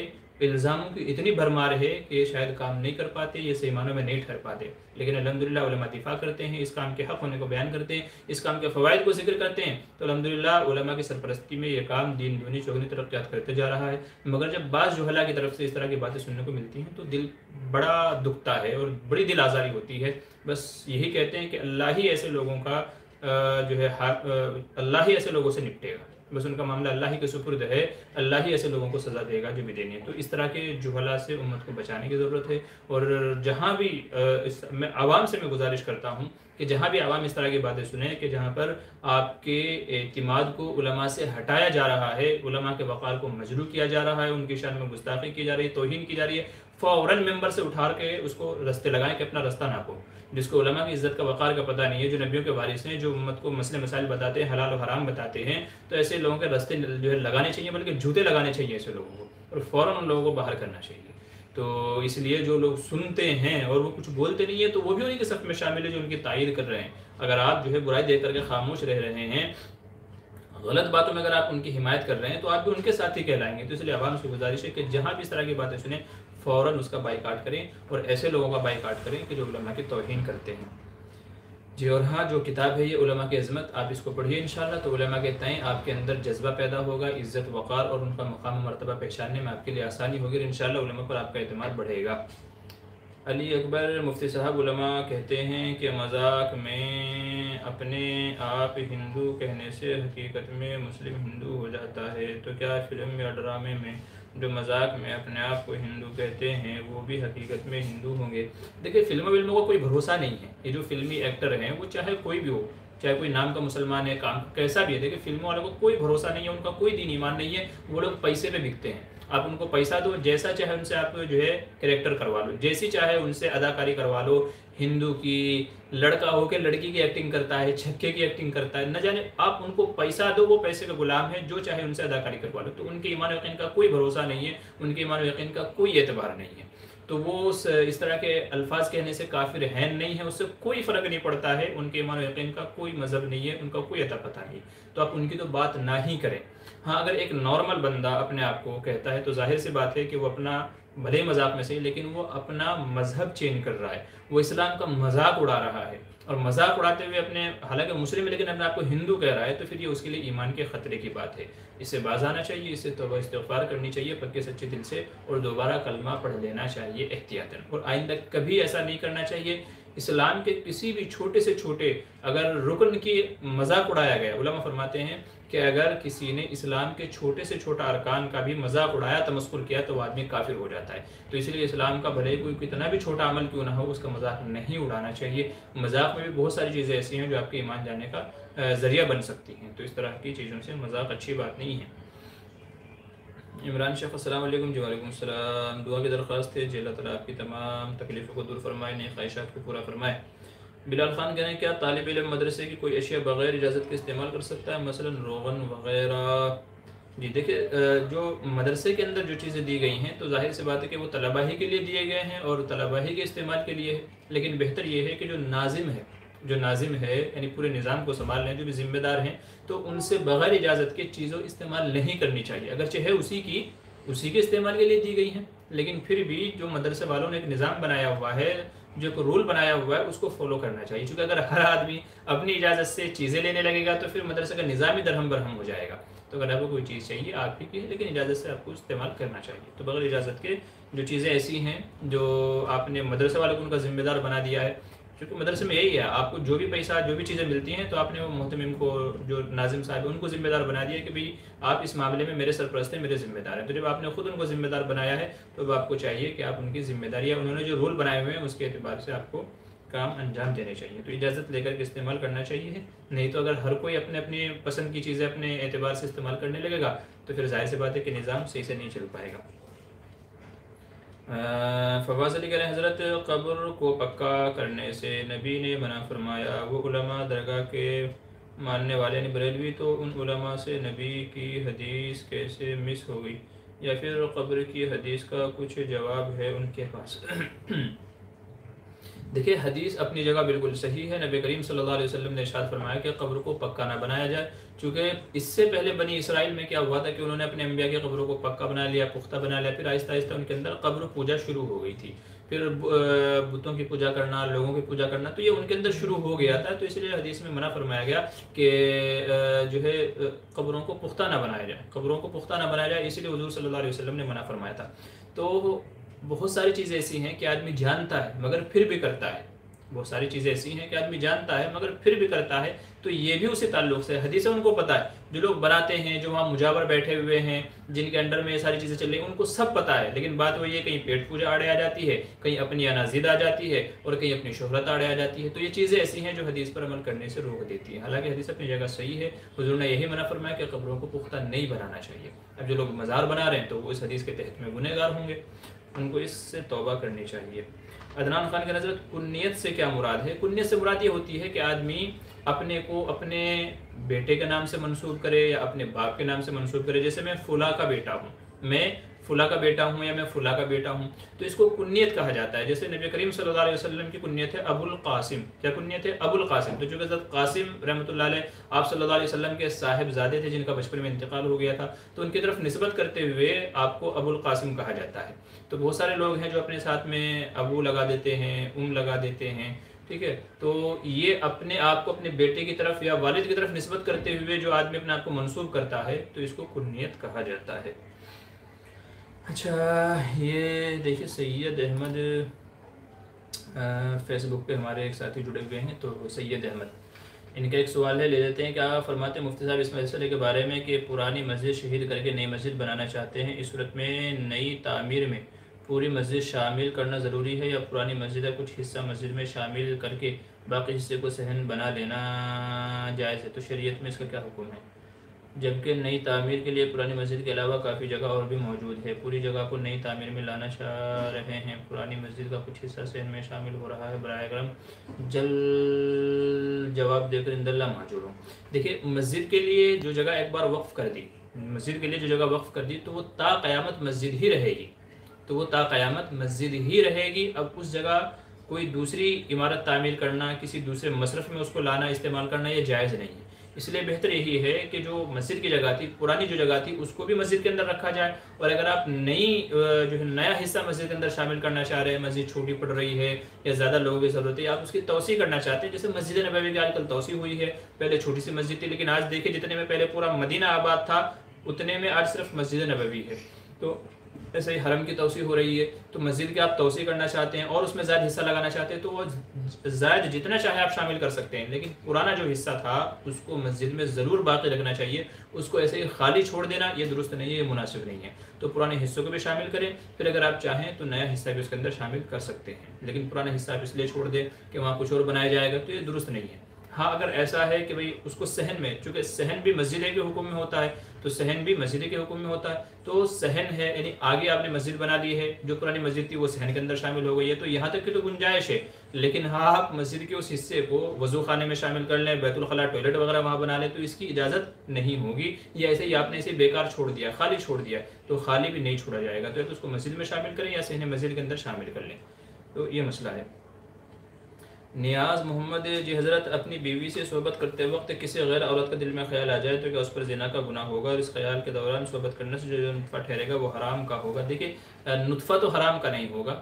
الزاموں کی اتنی بھرمار ہے کہ یہ شاید کام نہیں کر پاتے, یہ صحیح معنوں میں نہیں ٹھہر پاتے. لیکن الحمدللہ علماء دفاع کرتے ہیں, اس کام کے حق ہونے کو بیان کرتے ہیں, اس کام کے فوائد کو ذکر کرتے ہیں. تو الحمدللہ علماء کی سرپرستی میں یہ کام دین دونی چوگنی ترقیات کرتے جا رہا ہے. مگر جب بعض جہلا کی طرف سے اس طرح کی باتیں سننے کو ملتی ہیں تو دل بڑا دکھتا ہے اور بڑی دل آزاری ہوتی ہے. بس یہی کہتے ہیں کہ اللہ ہی ایسے لوگوں کا جو ہے اللہ ہی ایسے لوگوں سے نپٹے گا, بس ان کا معاملہ اللہ ہی کے سپرد ہے, اللہ ہی ایسے لوگوں کو سزا دے گا جو بھی دینی ہے. تو اس طرح کے جہلا سے امت کو بچانے کی ضرورت ہے. اور جہاں بھی میں عوام سے میں گزارش کرتا ہوں کہ جہاں بھی عوام اس طرح کی باتیں سنیں کہ جہاں پر آپ کے اعتماد کو علماء سے ہٹایا جا رہا ہے, علماء کے وقار کو مجروح کیا جا رہا ہے, ان کی شان میں گستاخی کی جا رہی ہے, توہین کی جا رہی ہے, فوراً ممبر سے اٹھا کے اس کو رستے لگائیں کہ اپنا رستہ ناپو. جس کو علماء کی عزت کا وقار کا پتہ نہیں ہے, جو نبیوں کے وارث ہیں, جو امت کو مسئلے مسائل بتاتے ہیں, حلال و حرام بتاتے ہیں, تو ایسے لوگوں کے رستے جو ہے لگانے چاہیے, بلکہ جوتے لگانے چاہیے ایسے لوگوں کو, اور فوراً ان لوگوں کو باہر کرنا چاہیے. تو اس لیے جو لوگ سنتے ہیں اور وہ کچھ بولتے نہیں ہیں تو وہ بھی انہیں کے صف میں شامل ہے جو ان کی تائید کر رہے ہیں. اگر آپ جو ہے برائی دیکھ کر کے خاموش رہ رہے ہیں, غلط باتوں میں اگر آپ ان کی حمایت کر رہے ہیں, تو آپ بھی ان کے ساتھ ہی کہلائیں گے. تو اس لیے عوام سے گزارش ہے کہ جہاں بھی اس طرح کی باتیں سنیں فوراً اس کا بائیکاٹ کریں, اور ایسے لوگوں کا بائیکاٹ کریں کہ جو علماء کی توہین کرتے ہیں. جی, اور ہاں جو کتاب ہے یہ علماء کی عظمت, آپ اس کو پڑھیے انشاءاللہ, تو علماء کے تئیں آپ کے اندر جذبہ پیدا ہوگا, عزت وقار اور ان کا مقام و مرتبہ پہچاننے میں آپ کے لیے آسانی ہوگی, اور انشاءاللہ علماء پر آپ کا اعتماد بڑھے گا. علی اکبر مفتی صاحب, علماء کہتے ہیں کہ مذاق میں اپنے آپ ہندو کہنے سے حقیقت میں مسلم ہندو ہو جاتا ہے, تو کیا فلم یا ڈرامے میں جو مذاق میں اپنے آپ کو ہندو کہتے ہیں وہ بھی حقیقت میں ہندو ہوں گے؟ دیکھیں, فلموں کا کوئی بھروسہ نہیں ہے. یہ جو فلمی ایکٹر ہیں وہ چاہے کوئی بھی ہو, چاہے کوئی نام کا مسلمان ہے، کام کیسا بھی ہے. دیکھیں فلموں والوں کو کوئی بھروسہ نہیں ہے، ان کا کوئی دین ایمان نہیں ہے، وہ لوگ پیسے پہ بکتے ہیں. آپ ان کو پیسہ دو، جیسا چاہے ان سے آپ جو ہے کریکٹر کروا لو، جیسی چاہے ان سے اداکاری کروا لو. ہندو کی لڑکا ہو کے لڑکی کی ایکٹنگ کرتا ہے، چھکے کی ایکٹنگ کرتا ہے، نہ جانے آپ ان کو پیسہ دو، وہ پیسے کے غلام ہیں، جو چاہے ان سے اداکاری کروا لو. تو ان کے ایمان و یقین کا کوئی بھروسہ نہیں ہے، ان کے ایمان و یقین کا کوئی اعتبار نہیں ہے. تو وہ اس طرح کے الفاظ کہنے سے کافر ہیں نہیں ہیں، اس سے کوئی فرق نہیں پڑتا ہے. ان کے ایمان و یقین کا کوئی مذہب نہیں ہے، ان کا کوئی عطا پتہ نہیں. تو آپ ان کی تو بات نہ ہی کریں. ہاں اگر ایک نارمل بندہ اپنے آپ کو کہتا ہے تو ظاہر سی بات ہے کہ وہ اپنا بھلے مذاق میں سے، لیکن وہ اپنا مذہب چینج کر رہا ہے، وہ اسلام کا مذاق اڑا رہا ہے. اور مذاق اڑاتے ہوئے اپنے حالانکہ مسلم ہے لیکن اپنے آپ کو ہندو کہہ رہا ہے، تو پھر یہ اس کے لیے ایمان کے خطرے کی بات ہے. اس سے باز آنا چاہیے، اس سے توبہ استغفار کرنی چاہیے پکے سچے دل سے، اور دوبارہ کلمہ پڑھ لینا چاہیے احتیاطاً. اور آئندہ کبھی ایسا نہیں کرنا چاہیے. اسلام کے کسی بھی چھوٹے سے چھوٹے اگر رکن کی مذاق اڑایا گیا، علماء فرماتے ہیں کہ اگر کسی نے اسلام کے چھوٹے سے چھوٹا ارکان کا بھی مذاق اڑایا، تمسخر کیا، تو وہ آدمی کافر ہو جاتا ہے. تو اس لیے اسلام کا بھلے کوئی کتنا بھی چھوٹا عمل کیوں نہ ہو، اس کا مذاق نہیں اڑانا چاہیے. مذاق میں بھی بہت ساری چیزیں ایسی ہیں جو آپ کے ایمان جانے کا ذریعہ بن سکتی ہیں. تو اس طرح کی چیزوں سے مذاق اچھی بات نہیں ہے. عمران شیخ السلام علیکم. جی وعلیکم السلام. دعا کی درخواست ہے، جی اللہ تعالیٰ آپ کی تمام تکلیفوں کو دور فرمائے، نئے خواہشات کو پورا فرمائے. بلال خان کہہ رہے ہیں کیا طالب علم مدرسے کی کوئی اشیاء بغیر اجازت کے استعمال کر سکتا ہے، مثلا روغن وغیرہ؟ جی دیکھیں جو مدرسے کے اندر جو چیزیں دی گئی ہیں تو ظاہر سی بات ہے کہ وہ طلبہ ہی کے لیے دیے گئے ہیں اور طلبہ ہی کے استعمال کے لیے ہے. لیکن بہتر یہ ہے کہ جو ناظم ہے یعنی پورے نظام کو سنبھال رہے ہیں، جو بھی ذمہ دار ہیں، تو ان سے بغیر اجازت کے چیزوں استعمال نہیں کرنی چاہیے. اگرچہ ہے اسی کے استعمال کے لیے دی گئی ہیں، لیکن پھر بھی جو مدرسے والوں نے ایک نظام بنایا ہوا ہے، جو ایک رول بنایا ہوا ہے، اس کو فالو کرنا چاہیے. چونکہ اگر ہر آدمی اپنی اجازت سے چیزیں لینے لگے گا تو پھر مدرسے کا نظام ہی درہم برہم ہو جائے گا. تو اگر آپ کو کوئی چیز چاہیے آپ ہی کی ہے، لیکن اجازت سے آپ کو استعمال کرنا چاہیے. تو بغیر اجازت کے جو چیزیں ایسی ہیں جو آپ نے مدرسے والوں کو ان کا ذمہ دار بنا دیا ہے، کیونکہ مدرسے میں یہی ہے، آپ کو جو بھی پیسہ جو بھی چیزیں ملتی ہیں تو آپ نے وہ محتمم کو، جو ناظم صاحب ان کو ذمہ دار بنا دیا کہ بھئی آپ اس معاملے میں میرے سرپرست ہیں، میرے ذمہ دار ہیں. تو جب آپ نے خود ان کو ذمہ دار بنایا ہے تو آپ کو چاہیے کہ آپ ان کی ذمہ داری یا انہوں نے جو رول بنائے ہوئے ہیں اس کے اعتبار سے آپ کو کام انجام دینے چاہیے. تو اجازت لے کر کے استعمال کرنا چاہیے. نہیں تو اگر ہر کوئی اپنی پسند کی چیزیں اپنے اعتبار سے استعمال کرنے لگے گا تو پھر ظاہر سی بات ہے کہ نظام صحیح سے نہیں چل پائے گا. فواز علی کہہ رہے ہیں حضرت قبر کو پکا کرنے سے نبی نے منع فرمایا، وہ علماء درگاہ کے ماننے والے نے بریلوی، تو ان علماء سے نبی کی حدیث کیسے مس ہو گئی، یا پھر قبر کی حدیث کا کچھ جواب ہے ان کے پاس؟ دیکھیں حدیث اپنی جگہ بالکل صحیح ہے. نبی کریم صلی اللہ علیہ وسلم نے ارشاد فرمایا کہ قبر کو پکا نہ بنایا جائے. چونکہ اس سے پہلے بنی اسرائیل میں کیا ہوا تھا کہ انہوں نے اپنے انبیاء کی قبروں کو پکا بنا لیا، پختہ بنا لیا، پھر آہستہ آہستہ ان کے اندر قبر پوجا شروع ہو گئی تھی. پھر بتوں کی پوجا کرنا، لوگوں کی پوجا کرنا، تو یہ ان کے اندر شروع ہو گیا تھا. تو اس لیے حدیث میں منع فرمایا گیا کہ جو ہے قبروں کو پختہ نہ بنایا جائے، قبروں کو پختہ نہ بنایا جائے. اسی لیے حضور صلی اللہ علیہ وسلم نے منع فرمایا تھا. تو بہت ساری چیزیں ایسی ہیں کہ آدمی جانتا ہے مگر پھر بھی کرتا ہے. بہت ساری چیزیں ایسی ہیں کہ آدمی جانتا ہے مگر پھر بھی کرتا ہے. تو یہ بھی اسی تعلق سے حدیث ان کو پتہ ہے. جو لوگ بناتے ہیں، جو وہاں مجاور بیٹھے ہوئے ہیں، جن کے انڈر میں یہ ساری چیزیں چل رہی ہیں، ان کو سب پتہ ہے. لیکن بات وہ یہ کہیں پیٹ پوجا آڑے آ جاتی ہے، کہیں اپنی اناضید آ جاتی ہے، اور کہیں اپنی شہرت آڑے آ جاتی ہے. تو یہ چیزیں ایسی ہیں جو حدیث پر عمل کرنے سے روک دیتی ہیں. حالانکہ حدیث اپنی جگہ صحیح ہے. حضور نے یہی منع فرمایا کہ قبروں کو پختہ نہیں بنانا چاہیے. اب جو لوگ مزار بنا رہے ہیں تو وہ اس حدیث کے تحت میں گنہگار ہوں گے، ان کو اس سے توبہ کرنی چاہیے. عدنان خان کی حضرت کنیت سے کیا مراد ہے؟ کنیت سے مراد یہ ہوتی ہے کہ آدمی اپنے کو اپنے بیٹے کے نام سے منسوب کرے یا اپنے باپ کے نام سے منسوب کرے. جیسے میں فلاں کا بیٹا ہوں، میں فلاں کا بیٹا ہوں، یا میں فلاں کا بیٹا ہوں، تو اس کو کنیت کہا جاتا ہے. جیسے نبی کریم صلی اللہ علیہ وسلم کی کنیت ہے ابو القاسم. کیا کنیت ہے؟ ابو القاسم. تو چونکہ حضرت قاسم رحمۃ اللہ علیہ آپ صلی اللہ علیہ وسلم کے صاحب زادے تھے جن کا بچپن میں انتقال ہو گیا تھا، تو ان کی طرف نسبت کرتے ہوئے آپ کو ابو القاسم کہا جاتا ہے. تو بہت سارے لوگ ہیں جو اپنے ساتھ میں ابو لگا دیتے ہیں، لگا دیتے ہیں. ٹھیک ہے، تو یہ اپنے آپ کو اپنے بیٹے کی طرف یا والد کی طرف نسبت کرتے ہوئے جو آدمی اپنے آپ کو منسوب کرتا ہے تو اس کو کنیت کہا جاتا ہے. اچھا یہ دیکھیے سید احمد فیس بک پہ ہمارے ایک ساتھی جڑے ہوئے ہیں. تو سید احمد، ان کا ایک سوال ہے، لے لیتے ہیں. کیا فرماتے ہیں مفتی صاحب اس مسئلے کے بارے میں کہ پرانی مسجد شہید کر کے نئی مسجد بنانا چاہتے ہیں، اس صورت میں نئی تعمیر میں پوری مسجد شامل کرنا ضروری ہے یا پرانی مسجد کا کچھ حصہ مسجد میں شامل کر کے باقی حصے کو صحن بنا لینا جائز ہے؟ تو شریعت میں اس کا کیا حکم ہے؟ جبکہ نئی تعمیر کے لیے پرانی مسجد کے علاوہ کافی جگہ اور بھی موجود ہے، پوری جگہ کو نئی تعمیر میں لانا چاہ رہے ہیں، پرانی مسجد کا کچھ حصہ صحن میں شامل ہو رہا ہے، براہ کرم جواب دے کر اند اللہ معجور ہوں۔ دیکھیے، مسجد کے لیے جو جگہ ایک بار وقف کر دی، مسجد کے لیے جو جگہ وقف کر دی تو وہ تا قیامت مسجد ہی رہے گی، تو وہ تا قیامت مسجد ہی رہے گی۔ اب اس جگہ کوئی دوسری عمارت تعمیر کرنا، کسی دوسرے مصرف میں اس کو لانا، استعمال کرنا، یہ جائز نہیں ہے۔ اس لیے بہتر یہی ہے کہ جو مسجد کی جگہ تھی، پرانی جو جگہ تھی، اس کو بھی مسجد کے اندر رکھا جائے، اور اگر آپ نئی جو ہے نیا حصہ مسجد کے اندر شامل کرنا چاہ رہے ہیں، مسجد چھوٹی پڑ رہی ہے یا زیادہ لوگوں کی ضرورت ہے، آپ اس کی توسیع کرنا چاہتے ہیں، جیسے مسجد نبوی کی آج کل توسیع ہوئی ہے، پہلے چھوٹی سی مسجد تھی، لیکن آج دیکھیں جتنے میں پہلے پورا مدینہ آباد تھا اتنے میں آج صرف مسجد نبوی ہے۔ تو ایسے ہی حرم کی توسیع ہو رہی ہے، تو مسجد کے آپ توسیع کرنا چاہتے ہیں اور اس میں زائد حصہ لگانا چاہتے ہیں تو وہ زائد جتنا چاہے آپ شامل کر سکتے ہیں، لیکن پرانا جو حصہ تھا اس کو مسجد میں ضرور باقی رکھنا چاہیے، اس کو ایسے ہی خالی چھوڑ دینا یہ درست نہیں ہے، یہ مناسب نہیں ہے۔ تو پرانے حصوں کو بھی شامل کریں، پھر اگر آپ چاہیں تو نیا حصہ بھی اس کے اندر شامل کر سکتے ہیں، لیکن پرانا حصہ آپ اس لیے چھوڑ دیں کہ وہاں کچھ اور بنایا جائے گا تو یہ درست نہیں ہے۔ ہاں اگر ایسا ہے کہ بھئی اس کو صحن میں، چونکہ صحن بھی مسجد کے حکم میں ہوتا ہے، تو صحن بھی مسجد کے حکم میں ہوتا ہے، تو صحن ہے یعنی آگے آپ نے مسجد بنا لی ہے، جو پرانی مسجد تھی وہ صحن کے اندر شامل ہو گئی ہے، تو یہاں تک کہ تو گنجائش ہے، لیکن ہاں آپ مسجد کے اس حصے کو وضو خانے میں شامل کر لیں، بیت الخلاء ٹوائلٹ وغیرہ وہاں بنا لیں، تو اس کی اجازت نہیں ہوگی، یا ایسے ہی آپ نے اسے بیکار چھوڑ دیا، خالی چھوڑ دیا، تو خالی بھی نہیں چھوڑا جائے گا، تو اس کو مسجد میں شامل کریں یا صحن مسجد کے اندر شامل کر لیں، تو یہ مسئلہ ہے۔ نیاز محمد جی حضرت، اپنی بیوی سے صحبت کرتے وقت کسی غیر عورت کا دل میں خیال آ جائے تو کیا اس پر زنا کا گناہ ہوگا، اور اس خیال کے دوران صحبت کرنے سے جو نطفہ ٹھہرے گا وہ حرام کا ہوگا؟ دیکھیے، نطفہ تو حرام کا نہیں ہوگا،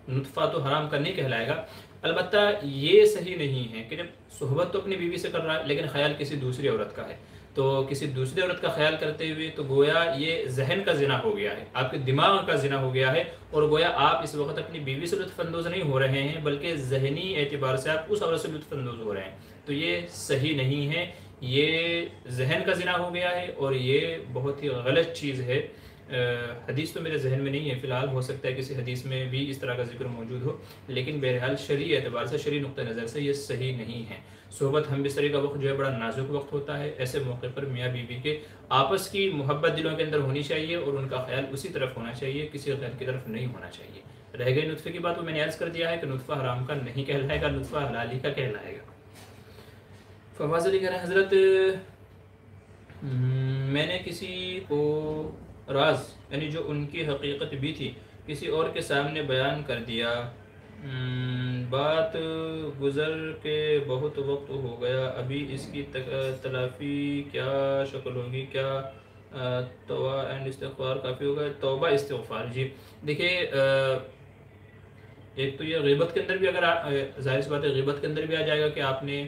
نطفہ تو حرام کا نہیں کہلائے گا، البتہ یہ صحیح نہیں ہے کہ جب صحبت تو اپنی بیوی سے کر رہا ہے لیکن خیال کسی دوسری عورت کا ہے، تو کسی دوسری عورت کا خیال کرتے ہوئے تو گویا یہ ذہن کا زنا ہو گیا ہے، آپ کے دماغ کا زنا ہو گیا ہے، اور گویا آپ اس وقت اپنی بیوی سے لطف اندوز نہیں ہو رہے ہیں بلکہ ذہنی اعتبار سے آپ اس عورت سے لطف اندوز ہو رہے ہیں، تو یہ صحیح نہیں ہے، یہ ذہن کا زنا ہو گیا ہے اور یہ بہت ہی غلط چیز ہے۔ حدیث تو میرے ذہن میں نہیں ہے فی الحال، ہو سکتا ہے کسی حدیث میں بھی اس طرح کا ذکر موجود ہو، لیکن بہرحال شرعی اعتبار سے، شرعی نقطہ نظر سے یہ صحیح نہیں ہے۔ صحبت ہم بستری کا وقت جو ہے بڑا نازک وقت ہوتا ہے، ایسے موقع پر میاں بیوی کے آپس کی محبت دلوں کے اندر ہونی چاہیے اور ان کا خیال اسی طرف ہونا چاہیے، کسی غیر کی طرف نہیں ہونا چاہیے۔ رہ گئی نطفے کی بات، وہ میں نے عرض کر دیا ہے کہ نطفہ حرام کا نہیں کہلائے گا، نطفہ حلالی کا کہلائے گا۔ فواز علی کہہ رہے ہیں حضرت، میں نے کسی کو راز یعنی جو ان کی حقیقت بھی تھی کسی اور کے سامنے بیان کر دیا، بات گزر کے بہت وقت ہو گیا، ابھی اس کی تلافی کیا شکل ہوگی؟ کیا توبہ اینڈ استغفار کافی ہوگا؟ توبہ استغفار، جی دیکھیے، ایک تو یہ غیبت کے اندر بھی، اگر ظاہر سی بات ہے غیبت کے اندر بھی آ جائے گا کہ آپ نے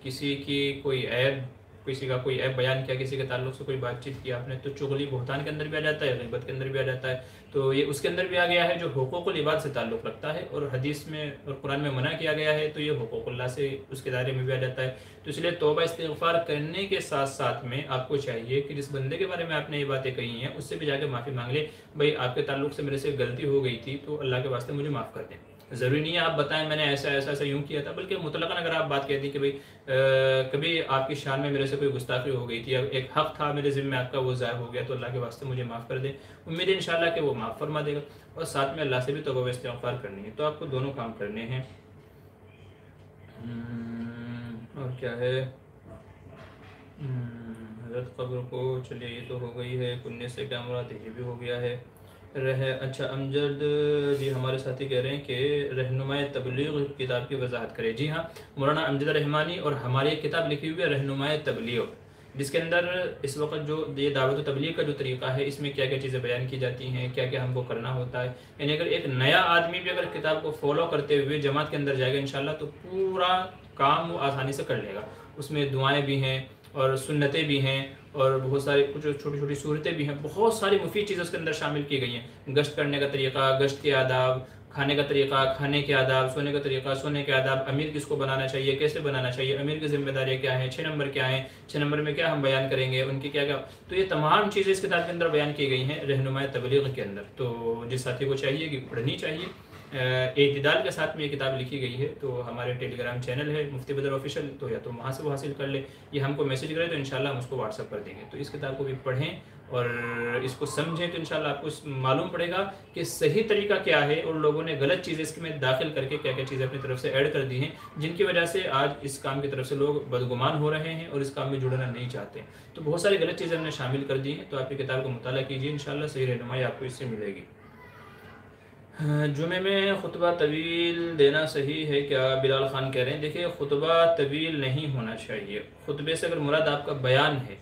کسی کی کوئی عیب، کسی کا کوئی عیب بیان کیا، کسی کے تعلق سے کوئی بات چیت کی آپ نے، تو چغلی بہتان کے اندر بھی آ جاتا ہے، غیبت کے اندر بھی آ جاتا ہے، تو یہ اس کے اندر بھی آ گیا ہے جو حقوق العباد سے تعلق رکھتا ہے، اور حدیث میں اور قرآن میں منع کیا گیا ہے، تو یہ حقوق اللہ سے اس کے دائرے میں بھی آ جاتا ہے، تو اس لیے توبہ استغفار کرنے کے ساتھ ساتھ میں آپ کو چاہیے کہ جس بندے کے بارے میں آپ نے یہ باتیں کہی ہیں اس سے بھی جا کے معافی مانگ لیں، بھائی آپ کے تعلق سے میرے سے غلطی ہو گئی تھی تو اللہ کے واسطے مجھے معاف کر دیں۔ ضروری نہیں ہے آپ بتائیں میں نے ایسا ایسا ایسا یوں کیا تھا، بلکہ مطلقاً اگر آپ بات کہتی کہ بھئی کبھی آپ کی شان میں میرے سے کوئی گستاخی ہو گئی تھی، ایک حق تھا میرے ذمہ آپ کا وہ ضائع ہو گیا، تو اللہ کے واسطے مجھے معاف کر دیں، امید ہے انشاءاللہ کہ وہ معاف فرما دے گا، اور ساتھ میں اللہ سے بھی توبہ استغفار کرنی ہے، تو آپ کو دونوں کام کرنے ہیں۔ اور کیا ہے حضرت قبر کو، چلیے یہ تو ہو گئی ہے، کننے سے کیا مراد ہے یہ بھی ہو گیا ہے۔ اچھا امجد جی ہمارے ساتھی کہہ رہے ہیں کہ رہنمائے تبلیغ کتاب کی وضاحت کرے۔ جی ہاں، مولانا امجد رحمانی اور ہماری ایک کتاب لکھی ہوئی ہے رہنمائے تبلیغ، جس کے اندر اس وقت جو یہ دعوت و تبلیغ کا جو طریقہ ہے اس میں کیا کیا چیزیں بیان کی جاتی ہیں، کیا کیا ہم کو کرنا ہوتا ہے، یعنی اگر ایک نیا آدمی بھی اگر کتاب کو فالو کرتے ہوئے جماعت کے اندر جائے گا انشاءاللہ تو پورا کام وہ آسانی سے کر لے گا، اس میں دعائیں بھی ہیں اور سنتیں بھی ہیں اور بہت ساری کچھ چھوٹی چھوٹی صورتیں بھی ہیں، بہت ساری مفید چیزیں اس کے اندر شامل کی گئی ہیں، گشت کرنے کا طریقہ، گشت کے آداب، کھانے کا طریقہ، کھانے کے آداب، سونے کا طریقہ، سونے کے آداب، امیر کس کو بنانا چاہیے، کیسے بنانا چاہیے، امیر کی ذمہ داریاں کیا ہیں، 6 نمبر کیا ہیں، 6 نمبر میں کیا ہم بیان کریں گے، ان کی کیا کیا، تو یہ تمام چیزیں اس کتاب کے اندر بیان کی گئی ہیں رہنمائی تبلیغ کے اندر. تو جس ساتھی کو چاہیے کہ پڑھنی چاہیے. اعتدال کے ساتھ میں یہ کتاب لکھی گئی ہے. تو ہمارے ٹیلی گرام چینل ہے مفتی بدر آفیشیل، تو یا تو وہاں سے وہ حاصل کر لے، یا ہم کو میسج کرے تو انشاءاللہ ہم اس کو واٹس ایپ کر دیں گے. تو اس کتاب کو بھی پڑھیں اور اس کو سمجھیں تو انشاءاللہ آپ کو معلوم پڑے گا کہ صحیح طریقہ کیا ہے، اور لوگوں نے غلط چیزیں اس میں داخل کر کے کیا کیا چیزیں اپنی طرف سے ایڈ کر دی ہیں، جن کی وجہ سے آج اس کام کی طرف سے لوگ بدگمان ہو رہے ہیں اور اس کام میں جڑنا نہیں چاہتے. تو بہت ساری غلط چیزیں ہم نے شامل کر دی ہیں. تو آپ یہ کتاب کو مطالعہ کیجیے، انشاءاللہ صحیح رہنمائی آپ کو اس سے ملے گی. جمعے میں خطبہ طویل دینا صحیح ہے کیا؟ بلال خان کہہ رہے ہیں دیکھیں خطبہ طویل نہیں ہونا چاہیے. خطبے سے اگر مراد آپ کا بیان ہے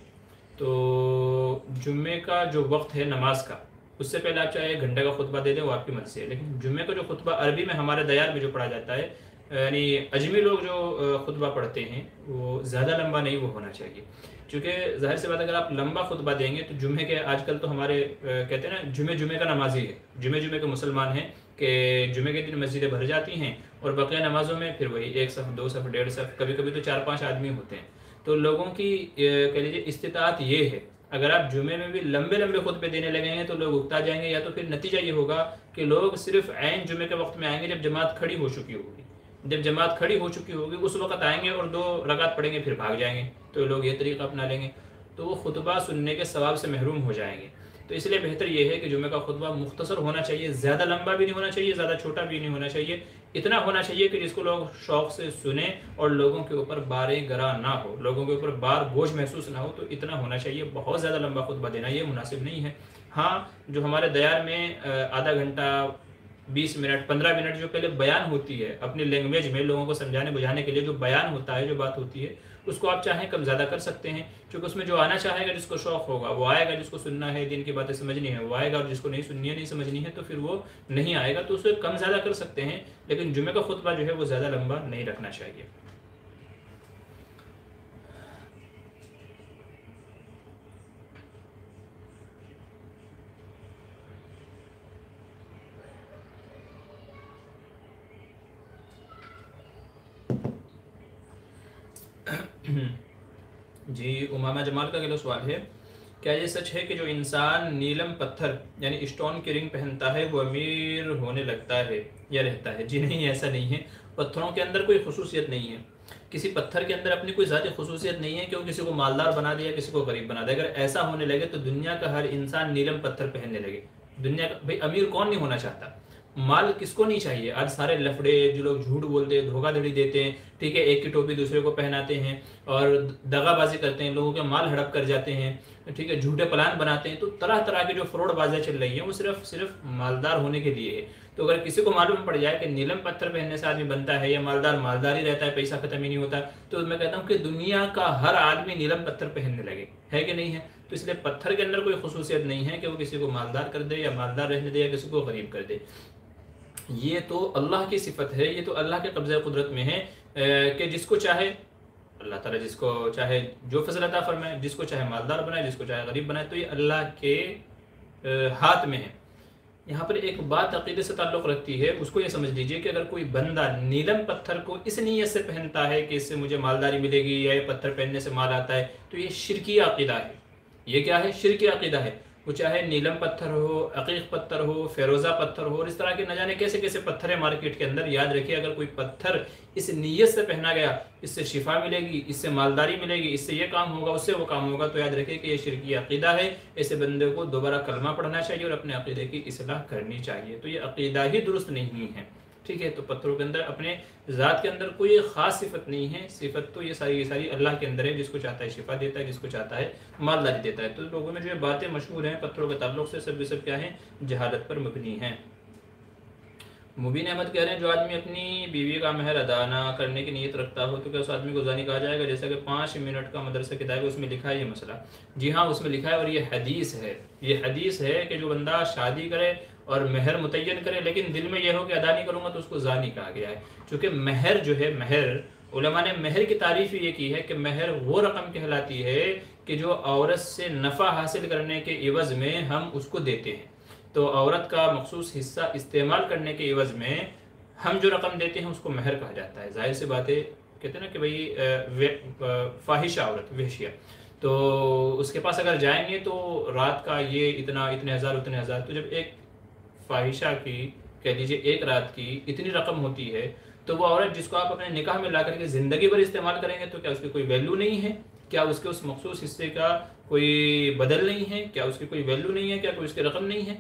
تو جمعے کا جو وقت ہے نماز کا، اس سے پہلے آپ چاہے 1 گھنٹے کا خطبہ دے دیں، وہ آپ کی مرضی ہے. لیکن جمعے کا جو خطبہ عربی میں ہمارے دیار میں جو پڑھا جاتا ہے، یعنی اجمی لوگ جو خطبہ پڑھتے ہیں، وہ زیادہ لمبا نہیں وہ ہونا چاہیے. چونکہ ظاہر سی بات اگر آپ لمبا خطبہ دیں گے تو جمعے کے، آج کل تو ہمارے کہتے ہیں نا جمعے کا نمازی ہے، جمعے کے مسلمان ہیں کہ جمعے کے دن مسجدیں بھر جاتی ہیں اور بقیہ نمازوں میں پھر وہی 1 صف 2 صف 1.5 صف، کبھی کبھی تو 4-5 آدمی ہوتے ہیں. تو لوگوں کی کہہ لیجیے استطاعت یہ ہے، اگر آپ جمعے میں بھی لمبے خطبے دینے لگیں گے تو لوگ اکتا جائیں گے، یا تو پھر نتیجہ یہ ہوگا کہ لوگ صرف عین جمعے کے وقت میں آئیں گے جب جماعت کھڑی ہو چکی ہوگی. جب جماعت کھڑی ہو چکی ہوگی اس وقت آئیں گے اور 2 رکعت پڑھیں گے پھر بھاگ جائیں گے. تو لوگ یہ طریقہ اپنا لیں گے تو وہ خطبہ سننے کے ثواب سے محروم ہو جائیں گے. تو اس لیے بہتر یہ ہے کہ جمعہ کا خطبہ مختصر ہونا چاہیے، زیادہ لمبا بھی نہیں ہونا چاہیے، زیادہ چھوٹا بھی نہیں ہونا چاہیے. اتنا ہونا چاہیے کہ جس کو لوگ شوق سے سنیں اور لوگوں کے اوپر بار گراں نہ ہو، لوگوں کے اوپر بار بوجھ محسوس نہ ہو. تو اتنا ہونا چاہیے. بہت زیادہ لمبا خطبہ دینا یہ مناسب نہیں ہے. ہاں جو ہمارے دیار میں آدھا گھنٹہ 20 منٹ 15 منٹ جو پہلے بیان ہوتی ہے اپنی لینگویج میں لوگوں کو سمجھانے بجھانے کے لیے، جو بیان ہوتا ہے، جو بات ہوتی ہے، اس کو آپ چاہیں کم زیادہ کر سکتے ہیں. کیونکہ اس میں جو آنا چاہے گا، جس کو شوق ہوگا وہ آئے گا، جس کو سننا ہے، دین کی باتیں سمجھنی ہے وہ آئے گا، اور جس کو نہیں سننی ہے نہیں سمجھنی ہے تو پھر وہ نہیں آئے گا. تو اسے کم زیادہ کر سکتے ہیں، لیکن جمعہ کا خطبہ جو ہے وہ زیادہ لمبا نہیں رکھنا چاہیے. جی امامہ جمال کا اگلا سوال ہے، کیا یہ سچ ہے کہ جو انسان نیلم پتھر یعنی اسٹون کی رنگ پہنتا ہے وہ امیر ہونے لگتا ہے یا رہتا ہے؟ جی نہیں، ایسا نہیں ہے. پتھروں کے اندر کوئی خصوصیت نہیں ہے. کسی پتھر کے اندر اپنی کوئی ذاتی خصوصیت نہیں ہے کہ وہ کسی کو مالدار بنا دے یا کسی کو غریب بنا دے. اگر ایسا ہونے لگے تو دنیا کا ہر انسان نیلم پتھر پہننے لگے. دنیا کا بھائی امیر کون نہیں ہونا چاہتا؟ مال کس کو نہیں چاہیے؟ آج سارے لفڑے جو لوگ جھوٹ بولتے ہیں، دھوکہ دھڑی دیتے ہیں، ٹھیک ہے، ایک کی ٹوپی دوسرے کو پہناتے ہیں اور دغا بازی کرتے ہیں، لوگوں کے مال ہڑپ کر جاتے ہیں، ٹھیک ہے، جھوٹے پلان بناتے ہیں. تو طرح طرح کی جو فراڈ بازیاں چل رہی ہیں وہ صرف مالدار ہونے کے لیے ہے. تو اگر کسی کو معلوم پڑ جائے کہ نیلم پتھر پہننے سے آدمی بنتا ہے یا مالدار ہی رہتا ہے، پیسہ ختم ہی نہیں ہوتا، تو میں کہتا ہوں کہ دنیا کا ہر آدمی نیلم پتھر پہننے لگے، ہے کہ نہیں ہے؟ تو اس لیے پتھر کے اندر کوئی خصوصیت نہیں ہے کہ وہ کسی کو مالدار کر دے یا مالدار رہنے دے یا کسی کو غریب کر دے. یہ تو اللہ کی صفت ہے، یہ تو اللہ کے قبضہ قدرت میں ہے کہ جس کو چاہے اللہ تعالیٰ، جس کو چاہے جو فضل عطا فرمائے، جس کو چاہے مالدار بنائے، جس کو چاہے غریب بنائے. تو یہ اللہ کے ہاتھ میں ہے. یہاں پر ایک بات عقیدے سے تعلق رکھتی ہے، اس کو یہ سمجھ لیجئے کہ اگر کوئی بندہ نیلم پتھر کو اس نیت سے پہنتا ہے کہ اس سے مجھے مالداری ملے گی یا یہ پتھر پہننے سے مال آتا ہے، تو یہ شرکی عقیدہ ہے. یہ کیا ہے؟ شرکی عقیدہ ہے. وہ چاہے نیلم پتھر ہو، عقیق پتھر ہو، فیروزہ پتھر ہو، اور اس طرح کے نہ جانے کیسے کیسے پتھر ہیں مارکیٹ کے اندر. یاد رکھیے اگر کوئی پتھر اس نیت سے پہنا گیا، اس سے شفا ملے گی، اس سے مالداری ملے گی، اس سے یہ کام ہوگا، اس سے وہ کام ہوگا، تو یاد رکھیے کہ یہ شرکی عقیدہ ہے. ایسے بندے کو دوبارہ کلمہ پڑھنا چاہیے اور اپنے عقیدے کی اصلاح کرنی چاہیے. تو یہ عقیدہ ہی درست نہیں ہے، ٹھیک ہے. تو پتھروں کے اندر اپنے ذات کے اندر کوئی خاص صفت نہیں ہے. صفت تو یہ ساری اللہ کے اندر ہے، جس کو چاہتا ہے شفا دیتا ہے، جس کو چاہتا ہے مالداری دیتا ہے. تو لوگوں میں جو باتیں مشہور ہیں پتھروں کے تعلق سے، سب کیا ہیں؟ جہالت پر مبنی ہیں. مبین احمد کہہ رہے ہیں جو آدمی اپنی بیوی کا مہر ادا نہ کرنے کی نیت رکھتا ہو تو کیا اس آدمی کو زانی کہا جائے گا؟ جیسا کہ 5 منٹ کا مدرسہ کتاب ہے اس میں لکھا ہے یہ مسئلہ. جی ہاں اس میں لکھا ہے، اور یہ حدیث ہے کہ جو بندہ شادی کرے اور مہر متعین کرے لیکن دل میں یہ ہو کہ ادا نہیں کروں گا تو اس کو زانی کہا گیا ہے. چونکہ مہر جو ہے، مہر علماء نے مہر کی تعریف یہ کی ہے کہ مہر وہ رقم کہلاتی ہے کہ جو عورت سے نفع حاصل کرنے کے عوض میں ہم اس کو دیتے ہیں. تو عورت کا مخصوص حصہ استعمال کرنے کے عوض میں ہم جو رقم دیتے ہیں اس کو مہر کہا جاتا ہے۔ ظاہر سی بات ہے، کہتے ہیں نا کہ بھئی فاحشہ عورت، وحشیہ، تو اس کے پاس اگر جائیں گے تو رات کا یہ اتنے ہزار، تو جب ایک فاحشہ کی کہہ لیجیے ایک رات کی اتنی رقم ہوتی ہے، تو وہ عورت جس کو آپ اپنے نکاح میں لا کر کے زندگی بھر استعمال کریں گے، تو کیا اس کی کوئی ویلیو نہیں ہے؟ کیا اس کے اس مخصوص حصے کا کوئی بدل نہیں ہے؟ کیا اس کی کوئی ویلیو نہیں ہے؟ کیا کوئی اس کی رقم نہیں ہے؟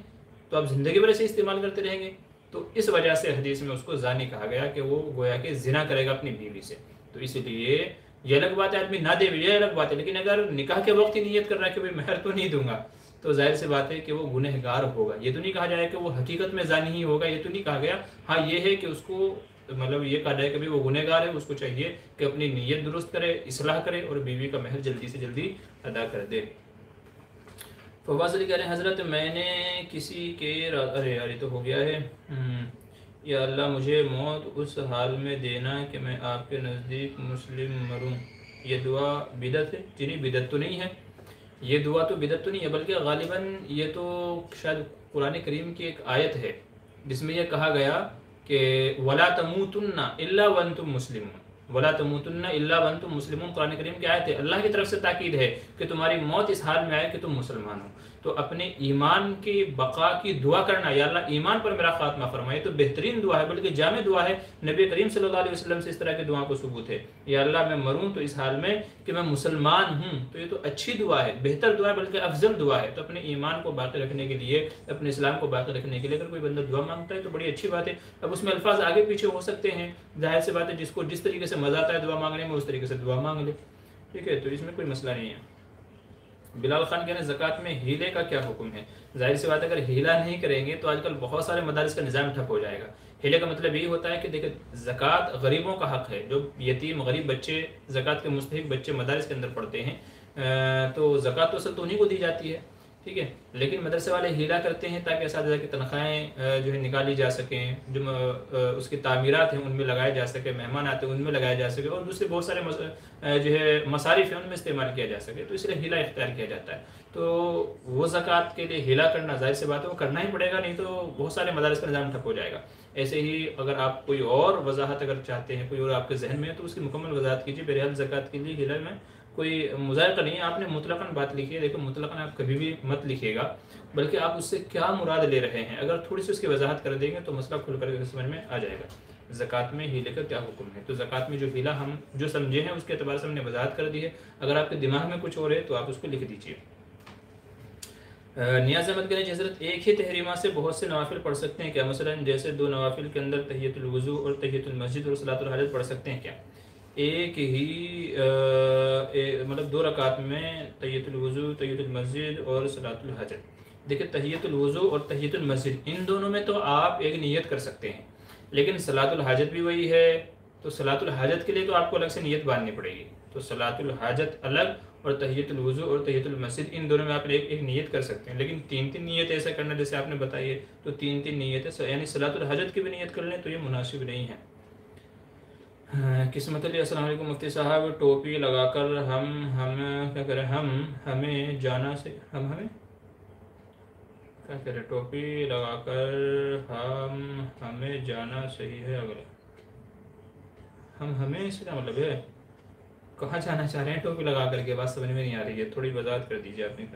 تو آپ زندگی بھر ایسے استعمال کرتے رہیں گے۔ تو اس وجہ سے حدیث میں اس کو زانی کہا گیا کہ وہ گویا کہ زنا کرے گا اپنی بیوی سے۔ تو اس لیے یہ الگ بات ہے آدمی نہ دے، یہ الگ بات ہے، لیکن اگر نکاح کے وقت ہی نیت کر رہا ہے کہ بھئی مہر تو نہیں دوں گا، تو ظاہر سی بات ہے کہ وہ گنہگار ہوگا۔ یہ تو نہیں کہا جائے کہ وہ حقیقت میں زانی ہی ہوگا، یہ تو نہیں کہا گیا۔ ہاں یہ ہے کہ اس کو مطلب یہ کہا جائے کہ وہ گنہگار ہے، اس کو چاہیے کہ اپنی نیت درست کرے، اصلاح کرے اور بیوی کا مہر جلدی سے جلدی ادا کر دے۔ فواز علی کہہ رہے ہیں حضرت میں نے کسی کے ارے یار یہ تو ہو گیا ہے، یا اللہ مجھے موت اس حال میں دینا کہ میں آپ کے نزدیک مسلم مروں، یہ دعا بدعت ہے؟ جی نہیں، بدعت تو نہیں ہے، یہ دعا تو بدعت تو نہیں ہے، بلکہ غالباً یہ تو شاید قرآن کریم کی ایک آیت ہے جس میں یہ کہا گیا کہ وَلَا تَمُوتُنَّ إِلَّا وَأَنْتُمْ مُسْلِمُونَ، وَلَا تَمُوتُنَّ إِلَّا وَأَنْتُمْ مُسْلِمُونَ، قرآن کریم کی آیت ہے، اللہ کی طرف سے تاکید ہے کہ تمہاری موت اس حال میں آئے کہ تم مسلمان ہو۔ تو اپنے ایمان کی بقا کی دعا کرنا، یا اللہ ایمان پر میرا خاتمہ فرمائے، تو بہترین دعا ہے، بلکہ جامع دعا ہے۔ نبی کریم صلی اللہ علیہ وسلم سے اس طرح کی دعا کو ثبوت ہے، یا اللہ میں مروں تو اس حال میں کہ میں مسلمان ہوں، تو یہ تو اچھی دعا ہے، بہتر دعا ہے، بلکہ افضل دعا ہے۔ تو اپنے ایمان کو باقی رکھنے کے لیے، اپنے اسلام کو باقی رکھنے کے لیے اگر کوئی بندہ دعا مانگتا ہے تو بڑی اچھی بات ہے۔ اب اس میں الفاظ آگے پیچھے ہو سکتے ہیں، ظاہر سی بات ہے، جس کو جس طریقے سے مزہ آتا ہے دعا مانگنے میں اس طریقے سے دعا مانگ لے، ٹھیک ہے، تو اس میں کوئی مسئلہ نہیں ہے۔ بلال خان کہنے زکوٰۃ میں ہیلے کا کیا حکم ہے؟ ظاہر سی بات ہے اگر ہیلا نہیں کریں گے تو آج کل بہت سارے مدارس کا نظام ٹھپ ہو جائے گا۔ ہیلے کا مطلب یہی ہوتا ہے کہ دیکھیں زکوٰۃ غریبوں کا حق ہے، جو یتیم غریب بچے زکوٰۃ کے مستحق بچے مدارس کے اندر پڑھتے ہیں، تو زکوٰۃ تو اصل تو انہیں کو دی جاتی ہے، ٹھیک ہے، لیکن مدرسے والے ہیلا کرتے ہیں تاکہ اساتذہ کی تنخواہیں جو ہے نکالی جا سکیں، جو اس کی تعمیرات ہیں ان میں لگائے جا سکے، مہمان آتے ہیں ان میں لگایا جا سکے، اور دوسرے بہت سارے جو ہے مصارف ہیں ان میں استعمال کیا جا سکے، تو اس لیے ہیلا اختیار کیا جاتا ہے۔ تو وہ زکوٰۃ کے لیے ہیلا کرنا ظاہر سی بات ہے وہ کرنا ہی پڑے گا، نہیں تو بہت سارے مدارس کا نظام ٹھپ ہو جائے گا۔ ایسے ہی اگر آپ کوئی اور وضاحت اگر چاہتے ہیں، کوئی اور آپ کے ذہن میں ہے تو اس کی مکمل وضاحت کیجیے۔ بہرحال زکوٰۃ کے لیے ہیلا میں کوئی مظاہرہ نہیں ہے، آپ نے مطلقاً بات لکھی ہے، دیکھو مطلقاً آپ کبھی بھی مت لکھیے گا، بلکہ آپ اس سے کیا مراد لے رہے ہیں اگر تھوڑی سی اس کی وضاحت کر دیں گے تو مسئلہ کھل کر کے سمجھ میں آ جائے گا۔ زکوٰۃ میں ہیلے کا کیا حکم ہے؟ تو زکوٰۃ میں جو ہیلا ہم جو سمجھے ہیں اس کے اعتبار سے ہم نے وضاحت کر دی ہے، اگر آپ کے دماغ میں کچھ اور ہے تو آپ اس کو لکھ دیجیے۔ نیاز احمد کہتے ہیں حضرت ایک ہی تحریمہ سے بہت سے نوافل پڑھ سکتے ہیں کیا؟ مثلا جیسے 2 نوافل کے اندر تحیۃ الوضو اور تحیۃ المسجد اور صلاۃ الحاجت پڑھ سکتے ہیں کیا؟ ایک ہی مطلب 2 رکعت میں تحیۃ الوضو، تحیۃ المسجد اور صلاۃ الحاجت؟ دیکھیں تحیۃ الوضو اور تحیۃ المسجد ان دونوں میں تو آپ ایک نیت کر سکتے ہیں، لیکن صلاۃ الحاجت بھی وہی ہے، تو صلاۃ الحاجت کے لیے تو آپ کو الگ سے نیت باندھنی پڑے گی۔ تو صلاۃ الحاجت الگ اور تحیۃ الوضو اور تحیۃ المسجد ان دونوں میں آپ ایک نیت کر سکتے ہیں، لیکن 3 نیت ایسا کرنا جیسے آپ نے بتائی ہے، تو 3 نیتیں یعنی صلاۃ الحاجت کی بھی نیت کر لیں تو یہ مناسب نہیں ہے۔ قسمت علی السلام علیکم مفتی صاحب، ٹوپی لگا کر ہم کیا کریں، ہمیں جانا سے ہمیں کیا کریں، ٹوپی لگا کر ہمیں جانا صحیح ہے؟ اگر ہمیں اس کا مطلب ہے کہاں جانا چاہ رہے ہیں ٹوپی لگا کر کے؟ بات سمجھ میں نہیں آ رہی ہے، تھوڑی وضاحت کر دیجیے آپ نے۔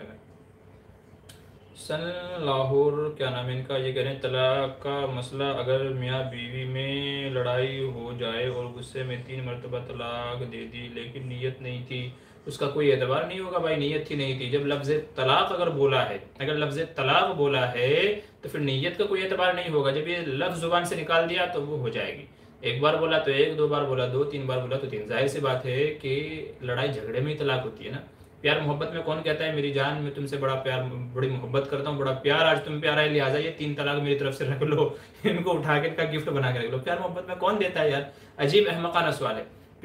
سن لاہور کیا نام ہے ان کا، یہ کہہ رہے ہیں طلاق کا مسئلہ اگر میاں بیوی میں لڑائی ہو جائے اور غصے میں 3 مرتبہ طلاق دے دی لیکن نیت نہیں تھی، اس کا کوئی اعتبار نہیں ہوگا؟ بھائی نیت تھی نہیں تھی، جب لفظ طلاق اگر بولا ہے، اگر لفظ طلاق بولا ہے تو پھر نیت کا کوئی اعتبار نہیں ہوگا، جب یہ لفظ زبان سے نکال دیا تو وہ ہو جائے گی، 1 بار بولا تو 1، 2 بار بولا 2، 3 بار بولا تو 3۔ ظاہر سی بات ہے کہ لڑائی جھگڑے میں ہی طلاق ہوتی ہے نا، پیار محبت میں کون کہتا ہے میری جان میں تم سے بڑی محبت کرتا ہوں، بڑا پیار آج تم پیارا ہے لہٰذا یہ 3 طلاق میری طرف سے رکھ لو، ان کو اٹھا کے ان کا گفٹ بنا کے رکھ لو، پیار محبت میں کون دیتا ہے یار؟ عجیب احمقانہ سوال ہے۔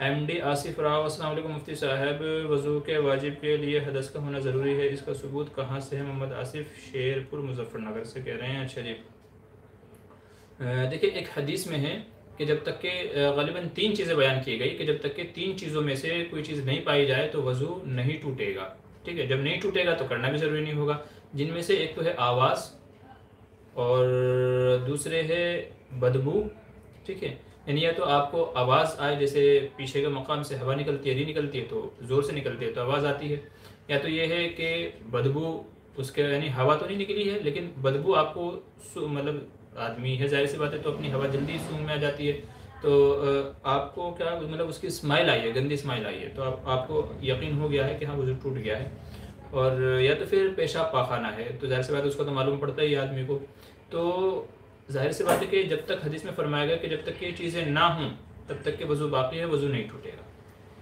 MD آصف راؤ، السلام علیکم مفتی صاحب، وضو کے واجب کے لیے حدث کا ہونا ضروری ہے، اس کا ثبوت کہاں سے ہے؟ محمد آصف شیرپور مظفر نگر سے کہہ رہے ہیں۔ اچھا جی، دیکھیں ایک حدیث میں ہے کہ جب تک کہ غالباً 3 چیزیں بیان کی گئی کہ جب تک کہ 3 چیزوں میں سے کوئی چیز نہیں پائی جائے تو وضو نہیں ٹوٹے گا، ٹھیک ہے؟ جب نہیں ٹوٹے گا تو کرنا بھی ضروری نہیں ہوگا، جن میں سے ایک تو ہے آواز، اور دوسرے ہے بدبو، ٹھیک ہے؟ یعنی یا تو آپ کو آواز آئے، جیسے پیچھے کے مقام سے ہوا نکلتی ہے، نہیں نکلتی ہے تو زور سے نکلتی ہے تو آواز آتی ہے، یا تو یہ ہے کہ بدبو اس کے، یعنی ہوا تو نہیں نکلی ہے لیکن بدبو آپ کو مطلب آدمی ہے ظاہر سی بات ہے تو اپنی ہوا جلدی سونگ میں آ جاتی ہے، تو آپ کو کیا مطلب اس کی اسمائل آئی ہے، گندی اسمائل آئی ہے، تو آپ کو یقین ہو گیا ہے کہ ہاں وضو ٹوٹ گیا ہے۔ اور یا تو پھر پیشاب پاخانہ ہے تو ظاہر سی بات ہے اس کو تو معلوم پڑتا ہی ہے آدمی کو، تو ظاہر سی بات ہے کہ جب تک حدیث میں فرمایا گیا کہ جب تک کہ یہ چیزیں نہ ہوں تب تک کہ وضو باقی ہے، وضو نہیں ٹوٹے گا۔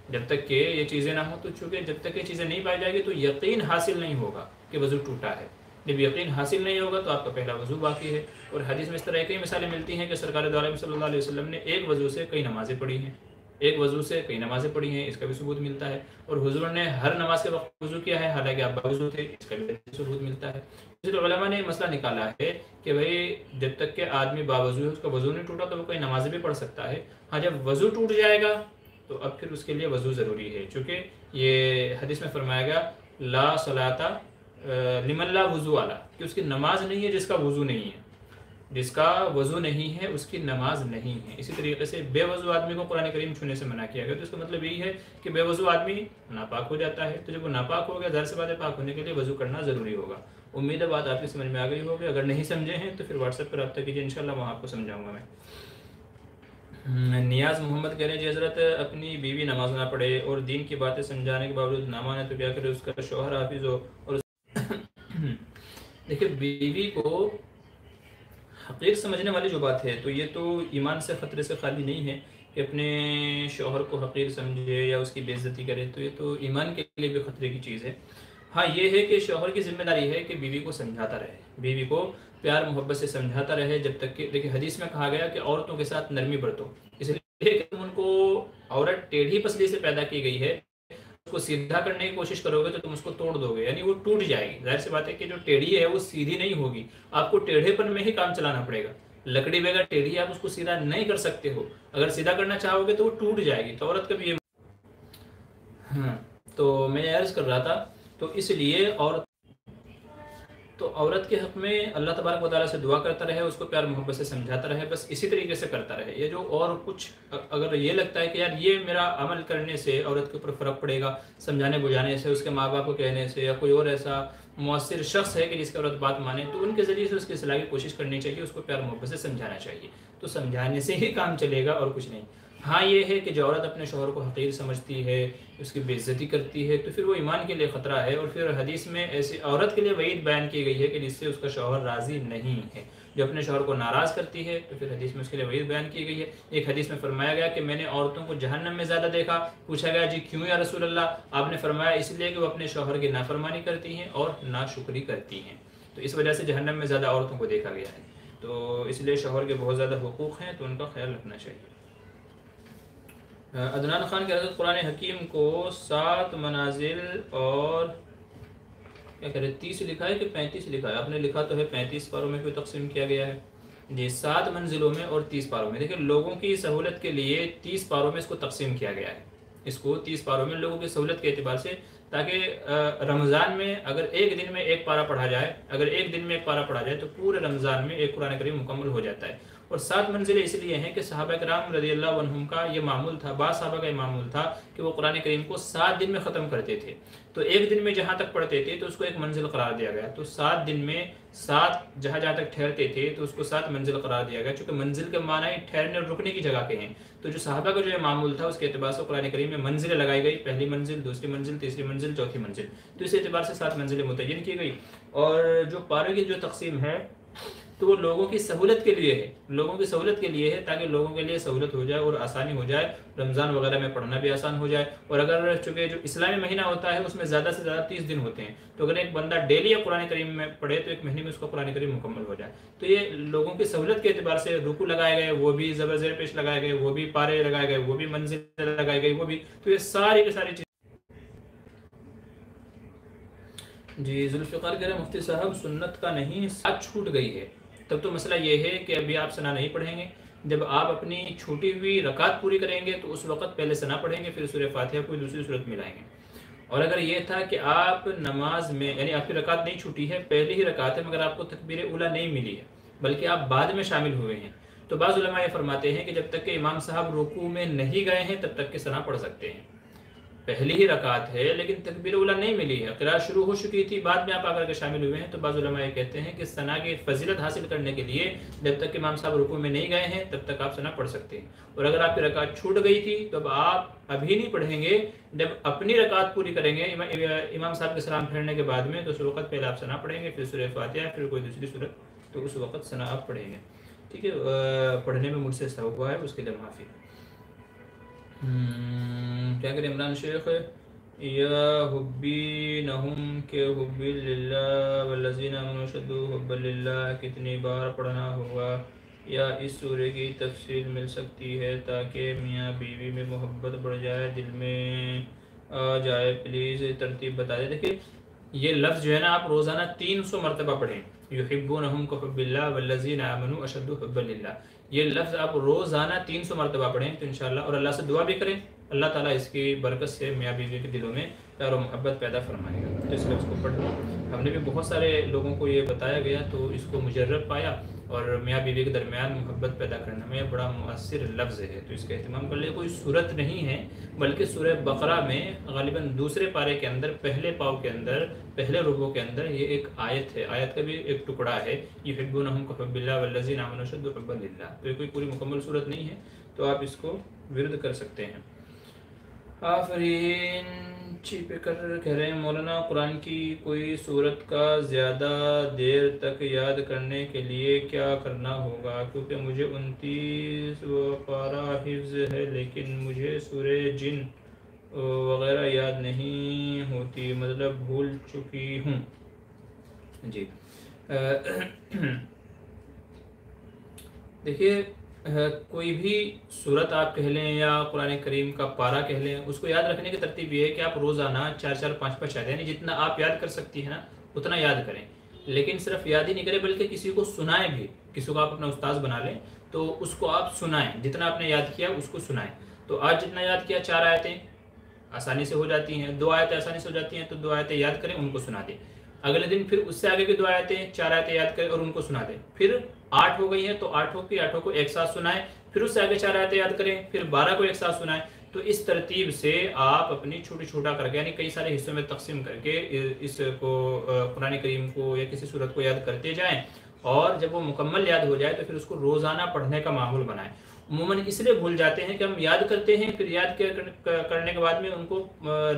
جب تک کہ یہ چیزیں نہ ہوں تو چونکہ جب تک یہ چیزیں نہیں پائی جائے گی تو یقین حاصل نہیں ہوگا کہ وضو ٹوٹا ہے، جب یقین حاصل نہیں ہوگا تو آپ کا پہلا وضو باقی ہے۔ اور حدیث میں اس طرح کئی مثالیں ملتی ہیں کہ سرکار دو عالم صلی اللہ علیہ وسلم نے ایک وضو سے کئی نمازیں پڑھی ہیں، ایک وضو سے کئی نمازیں پڑھی ہیں، اس کا بھی ثبوت ملتا ہے۔ اور حضور نے ہر نماز کے وقت وضو کیا ہے، حالانکہ آپ باوضو تھے، اس کا بھی ثبوت ملتا ہے۔ اس لیے علماء نے مسئلہ نکالا ہے کہ بھئی جب تک کہ آدمی باوضو ہے، اس کا وضو نہیں ٹوٹا تو وہ کوئی نماز بھی پڑھ سکتا ہے، ہاں جب وضو ٹوٹ جائے گا تو اب پھر اس کے لیے وضو ضروری ہے، چونکہ یہ حدیث میں فرمایا گیا لا صلاۃ لمن لا وضو والا، کہ اس کی نماز نہیں ہے جس کا وضو نہیں ہے، جس کا وضو نہیں ہے اس کی نماز نہیں ہے۔ اسی طریقے سے بے وضو آدمی کو قرآن کریم چھونے سے منع کیا گیا، تو اس کا مطلب یہی ہے کہ بے وضو آدمی ناپاک ہو جاتا ہے، تو جب وہ ناپاک ہو گیا ظاہر سی بات ہے پاک ہونے کے لیے وضو کرنا ضروری ہوگا۔ امید ہے بات آپ کی سمجھ میں آ گئی ہوگی، اگر نہیں سمجھے ہیں تو پھر واٹس ایپ پر رابطہ کیجیے، انشاءاللہ وہاں آپ کو سمجھاؤں گا میں۔ نیاز محمد کہہ رہے ہیں جی حضرت اپنی بیوی نماز نہ پڑھے اور دین کی باتیں سمجھانے کے باوجود نہ مانے تو کیا کرے، اس کا شوہر حافظ ہو اور دیکھیں بیوی کو حقیر سمجھنے والی جو بات ہے تو یہ تو ایمان سے خطرے سے خالی نہیں ہے کہ اپنے شوہر کو حقیر سمجھے یا اس کی بے عزتی کرے، تو یہ تو ایمان کے لیے بھی خطرے کی چیز ہے۔ ہاں یہ ہے کہ شوہر کی ذمہ داری ہے کہ بیوی کو سمجھاتا رہے، بیوی کو پیار محبت سے سمجھاتا رہے، جب تک کہ دیکھیں حدیث میں کہا گیا کہ عورتوں کے ساتھ نرمی برتو، اس لیے کہ تم ان کو، عورت ٹیڑھی پسلی سے پیدا کی گئی ہے، اس کو سیدھا کرنے کی کوشش کرو گے تو تم اس کو توڑ دو گے، یعنی وہ ٹوٹ جائے گی۔ ظاہر سی بات ہے کہ جو ٹیڑھی ہے وہ سیدھی نہیں ہوگی، آپ کو ٹیڑھے پن میں ہی کام چلانا پڑے گا۔ لکڑی بغیر ٹیڑھی آپ اس کو سیدھا نہیں کر سکتے ہو، اگر سیدھا کرنا چاہو گے تو وہ ٹوٹ جائے گی، تو عورت کا بھی یہ ہاں، تو میں عرض کر رہا تھا تو اس لیے عورت کے حق میں اللہ تبارک و تعالیٰ سے دعا کرتا رہے، اس کو پیار محبت سے سمجھاتا رہے، بس اسی طریقے سے کرتا رہے۔ یہ جو اور کچھ اگر یہ لگتا ہے کہ یار یہ میرا عمل کرنے سے عورت کے اوپر فرق پڑے گا، سمجھانے بجھانے سے، اس کے ماں باپ کو کہنے سے، یا کوئی اور ایسا مؤثر شخص ہے کہ جس کی عورت بات مانے، تو ان کے ذریعے سے اس کی اصلاح کی کوشش کرنی چاہیے، اس کو پیار محبت سے سمجھانا چاہیے، تو سمجھانے سے ہی کام چلے گا اور کچھ نہیں۔ ہاں یہ ہے کہ جو عورت اپنے شوہر کو حقیر سمجھتی ہے، اس کی بے عزتی کرتی ہے، تو پھر وہ ایمان کے لیے خطرہ ہے، اور پھر حدیث میں ایسی عورت کے لیے وعید بیان کی گئی ہے کہ جس سے اس کا شوہر راضی نہیں ہے، جو اپنے شوہر کو ناراض کرتی ہے تو پھر حدیث میں اس کے لیے وعید بیان کی گئی ہے۔ ایک حدیث میں فرمایا گیا کہ میں نے عورتوں کو جہنم میں زیادہ دیکھا، پوچھا گیا جی کیوں یا رسول اللہ؟ آپ نے فرمایا اس لیے کہ وہ اپنے شوہر کی نافرمانی کرتی ہیں اور ناشکری کرتی ہیں، تو اس وجہ سے جہنم میں زیادہ عورتوں کو دیکھا گیا ہے، تو اس لیے شوہر کے بہت زیادہ حقوق ہیں تو ان کا خیال رکھنا چاہیے۔ عدنان خان کہہ رہے تھے قرآن حکیم کو 7 منازل اور کیا کہہ رہے 30 لکھا ہے کہ 35 لکھا ہے؟ آپ نے لکھا تو ہے 35 پاروں میں کوئی تقسیم کیا گیا ہے جی، 7 منزلوں میں اور 30 پاروں میں۔ دیکھیں لوگوں کی سہولت کے لیے 30 پاروں میں اس کو تقسیم کیا گیا ہے، اس کو 30 پاروں میں لوگوں کی سہولت کے اعتبار سے، تاکہ رمضان میں اگر ایک دن میں ایک پارہ پڑھا جائے، اگر ایک دن میں ایک پارہ پڑھا جائے تو پورے رمضان میں ایک قرآن کریم مکمل ہو جاتا ہے۔ اور 7 منزلیں اس لیے ہیں کہ صحابہ کرام رضی اللہ عنہم کا یہ معمول تھا، بعض صحابہ کا یہ معمول تھا کہ وہ قرآن کریم کو 7 دن میں ختم کرتے تھے، تو ایک دن میں جہاں تک پڑھتے تھے تو اس کو ایک منزل قرار دیا گیا، تو 7 دن میں 7 جہاں تک ٹھہرتے تھے تو اس کو 7 منزل قرار دیا گیا، چونکہ منزل کے معنی ٹھہرنے اور رکنے کی جگہ کے ہیں، تو جو صحابہ کا جو یہ معمول تھا اس کے اعتبار سے قرآن کریم میں منزلیں لگائی گئی، پہلی منزل، دوسری منزل، تیسری منزل، چوتھی منزل، تو اس اعتبار سے 7 منزلیں متعین کی گئی۔ اور جو پارے کی جو تقسیم ہے تو وہ لوگوں کی سہولت کے لیے ہے، لوگوں کی سہولت کے لیے ہے، تاکہ لوگوں کے لیے سہولت ہو جائے اور آسانی ہو جائے، رمضان وغیرہ میں پڑھنا بھی آسان ہو جائے۔ اور اگر چونکہ جو اسلامی مہینہ ہوتا ہے اس میں زیادہ سے زیادہ 30 دن ہوتے ہیں، تو اگر ایک بندہ ڈیلی یا قرآن کریم میں پڑھے تو ایک مہینے میں اس کا قرآن کریم مکمل ہو جائے۔ تو یہ لوگوں کی سہولت کے اعتبار سے رکوع لگائے گئے، وہ بھی زبر زیر پیش لگائے گئے، وہ بھی پارے لگائے گئے، وہ بھی منزل لگائے گئی، وہ بھی، تو یہ ساری کی ساری چیزیں۔ جی ذوالفقار کہہ رہے ہیں مفتی صاحب سنت کا نہیں ساتھ چھوٹ گئی ہے، تب تو مسئلہ یہ ہے کہ ابھی آپ ثنا نہیں پڑھیں گے، جب آپ اپنی چھوٹی ہوئی رکعت پوری کریں گے تو اس وقت پہلے ثنا پڑھیں گے، پھر سورہ فاتحہ کوئی دوسری صورت ملائیں گے۔ اور اگر یہ تھا کہ آپ نماز میں، یعنی آپ کی رکعت نہیں چھوٹی ہے، پہلی ہی رکعت ہے مگر آپ کو تکبیر اولیٰ نہیں ملی ہے بلکہ آپ بعد میں شامل ہوئے ہیں، تو بعض علماء یہ فرماتے ہیں کہ جب تک کہ امام صاحب رکوع میں نہیں گئے ہیں تب تک کہ ثنا پڑھ سکتے ہیں۔ پہلی ہی رکعت ہے لیکن تکبیر اولیٰ نہیں ملی ہے، قرأت شروع ہو چکی تھی، بعد میں آپ آ کر کے شامل ہوئے ہیں، تو بعض علماء یہ کہتے ہیں کہ ثنا کی فضیلت حاصل کرنے کے لیے جب تک کہ امام صاحب رکوع میں نہیں گئے ہیں تب تک آپ ثنا پڑھ سکتے ہیں۔ اور اگر آپ کی رکعت چھوٹ گئی تھی تو اب آپ ابھی نہیں پڑھیں گے، جب اپنی رکعت پوری کریں گے امام صاحب کے سلام پھیرنے کے بعد میں، تو اس وقت پہلے آپ ثنا پڑھیں گے، پھر سورہ فاتحہ، پھر کوئی دوسری صورت، تو اس وقت ثنا آپ پڑھیں گے۔ ٹھیک ہے، پڑھنے میں مجھ سے سہو ہوا ہے، اس کے لیے معافی۔ کیا کریں عمران شیخ؟ یا حبینہم کے حب للہ والذین آمنوا اشد حبا للہ کتنی بار پڑھنا ہوگا، یا اس سورہ کی تفصیل مل سکتی ہے تاکہ میاں بیوی میں محبت بڑھ جائے، دل میں آ جائے، پلیز ترتیب بتا دیں۔ دیکھیں یہ لفظ جو ہے نا آپ روزانہ 300 مرتبہ پڑھیں، یحبونہم کحب اللہ والذین آمنوا اشد حبا للہ، یہ لفظ آپ روزانہ 300 مرتبہ پڑھیں تو انشاءاللہ، اور اللہ سے دعا بھی کریں، اللہ تعالیٰ اس کی برکت سے میاں بیوی کے دلوں میں پیار و محبت پیدا فرمائے گا۔ تو اس لفظ کو پڑھنا ہم نے بھی بہت سارے لوگوں کو یہ بتایا گیا تو اس کو مجرب پایا، اور میاں بیوی کے درمیان محبت پیدا کرنے میں بڑا مؤثر لفظ ہے، تو اس کا اہتمام کر لیں۔ کوئی صورت نہیں ہے بلکہ سورہ بقرہ میں غالباً دوسرے پارے کے اندر، پہلے پاؤ کے اندر، پہلے رکوع کے اندر یہ ایک آیت ہے، آیت کا بھی ایک ٹکڑا ہے، یحبونہم کحب اللہ والذین آمنوا اشد حبا للہ، تو یہ کوئی پوری مکمل صورت نہیں ہے، تو آپ اس کو ورد کر سکتے ہیں۔ آفرین چی پہ کر کہہ رہے ہیں مولانا قرآن کی کوئی صورت کا زیادہ دیر تک یاد کرنے کے لیے کیا کرنا ہوگا، کیونکہ مجھے 29 پارہ حفظ ہے لیکن مجھے سورہ جن وغیرہ یاد نہیں ہوتی، مطلب بھول چکی ہوں۔ جی دیکھیے کوئی بھی صورت آپ کہہ لیں یا قرآن کریم کا پارہ کہہ لیں، اس کو یاد رکھنے کی ترتیب یہ ہے کہ آپ روزانہ 4 5 آیت، یعنی جتنا آپ یاد کر سکتی ہیں نا اتنا یاد کریں، لیکن صرف یاد ہی نہیں کریں بلکہ کسی کو سنائیں بھی، کسی کو آپ اپنا استاذ بنا لیں تو اس کو آپ سنائیں، جتنا آپ نے یاد کیا اس کو سنائیں۔ تو آج جتنا یاد کیا 4 آیتیں آسانی سے ہو جاتی ہیں، 2 آیتیں آسانی سے ہو جاتی ہیں، تو 2 آیتیں یاد کریں، ان کو سنا دیں۔ اگلے دن پھر اس سے آگے کی 2 آیتیں 4 آیتیں یاد کریں اور ان کو سنا دیں۔ پھر 8 ہو گئی ہیں تو 8 کو ایک ساتھ سنائیں، پھر اس سے آگے 4 آیتیں یاد کریں، پھر 12 کو ایک ساتھ سنائیں۔ تو اس ترتیب سے آپ اپنی چھوٹا کر کے، یعنی کئی سارے حصوں میں تقسیم کر کے اس کو قرآن کریم کو یا کسی صورت کو یاد کرتے جائیں، اور جب وہ مکمل یاد ہو جائے تو پھر اس کو روزانہ پڑھنے کا معمول بنائیں۔ عموماً اس لیے بھول جاتے ہیں کہ ہم یاد کرتے ہیں، پھر یاد کرنے کے بعد میں ان کو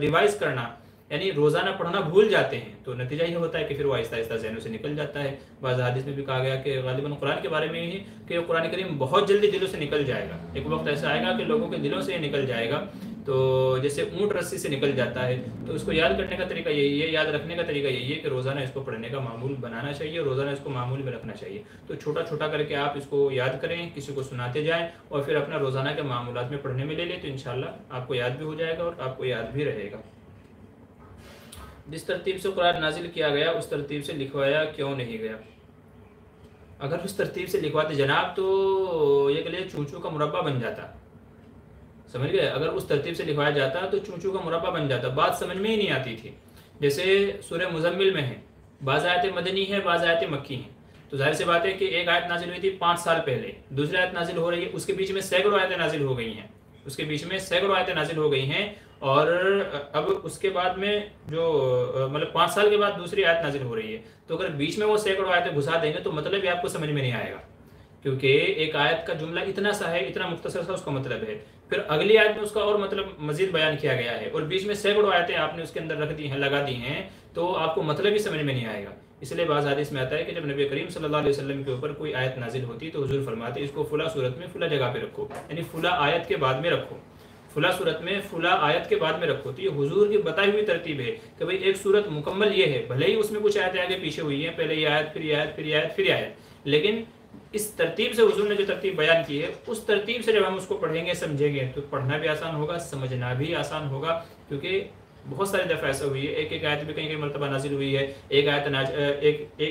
ریوائز کرنا، یعنی روزانہ پڑھنا بھول جاتے ہیں، تو نتیجہ یہ ہوتا ہے کہ پھر وہ آہستہ آہستہ ذہنوں سے نکل جاتا ہے۔ بعض حدیث میں بھی کہا گیا کہ غالباً قرآن کے بارے میں یہ ہے کہ قرآن کریم بہت جلدی دلوں سے نکل جائے گا، ایک وقت ایسا آئے گا کہ لوگوں کے دلوں سے یہ نکل جائے گا، تو جیسے اونٹ رسی سے نکل جاتا ہے۔ تو اس کو یاد کرنے کا طریقہ یہی ہے، یاد رکھنے کا طریقہ یہی ہے کہ روزانہ اس کو پڑھنے کا معمول بنانا چاہیے، روزانہ اس کو معمول میں رکھنا چاہیے۔ تو چھوٹا کر کے آپ اس کو یاد کریں، کسی کو سناتے جائیں، اور پھر اپنا روزانہ کے معمولات میں پڑھنے میں لے لیں، تو انشاءاللہ آپ کو یاد بھی ہو جائے گا اور آپ کو یاد بھی رہے گا۔ جس ترتیب سے قرآن نازل کیا گیا اس ترتیب سے لکھوایا کیوں نہیں گیا؟ اگر اس ترتیب سے لکھواتے جناب تو یہ کہ چونچو کا مربع بن جاتا، سمجھ گئے؟ اگر اس ترتیب سے لکھوایا جاتا تو چونچو کا مربع بن جاتا، بات سمجھ میں ہی نہیں آتی تھی۔ جیسے سورہ مزمل میں ہے، بعض آیتیں مدنی ہیں، بعض آیتیں مکی ہیں، تو ظاہر سی بات ہے کہ ایک آیت نازل ہوئی تھی 5 سال پہلے، دوسری آیت نازل ہو رہی ہے، اس کے بیچ میں سینکڑوں آیتیں نازل ہو گئی ہیں، اور اب اس کے بعد میں جو مطلب 5 سال کے بعد دوسری آیت نازل ہو رہی ہے، تو اگر بیچ میں وہ سینکڑوں آیتیں گھسا دیں گے تو مطلب بھی آپ کو سمجھ میں نہیں آئے گا، کیونکہ ایک آیت کا جملہ اتنا سا ہے، اتنا مختصر سا اس کا مطلب ہے۔ پھر اگلی آیت میں اس کا اور مطلب مزید بیان کیا گیا ہے، اور بیچ میں سینکڑوں آیتیں آپ نے اس کے اندر رکھ دی ہیں، لگا دی ہیں، تو آپ کو مطلب ہی سمجھ میں نہیں آئے گا۔ اس لیے بعض حدیث میں آتا ہے کہ جب نبی کریم صلی اللہ علیہ وسلم کے اوپر کوئی آیت نازل ہوتی تو حضور فرماتے اس کو فلاں صورت میں فلاں جگہ پہ رکھو، یعنی فلاں آیت کے بعد میں رکھو، فلاں صورت میں فلاں آیت کے بعد میں رکھو۔ تو یہ حضور کی بتائی ہوئی ترتیب ہے کہ بھئی ایک صورت مکمل یہ ہے، بھلے ہی اس میں کچھ آیتیں آگے پیچھے ہوئی ہیں، پہلے یہ آیت، پھر یہ آیت، پھر یہ آیت، پھر یہ آیت، لیکن اس ترتیب سے حضور نے جو ترتیب بیان کی ہے، اس ترتیب سے جب ہم اس کو پڑھیں گے، سمجھیں گے، تو پڑھنا بھی آسان ہوگا، سمجھنا بھی آسان ہوگا، کیونکہ بہت سارے دفعہ ایسا ہوئی ہے ایک آیت بھی کہیں کہیں مرتبہ نازل ہوئی ہے، ایک آیت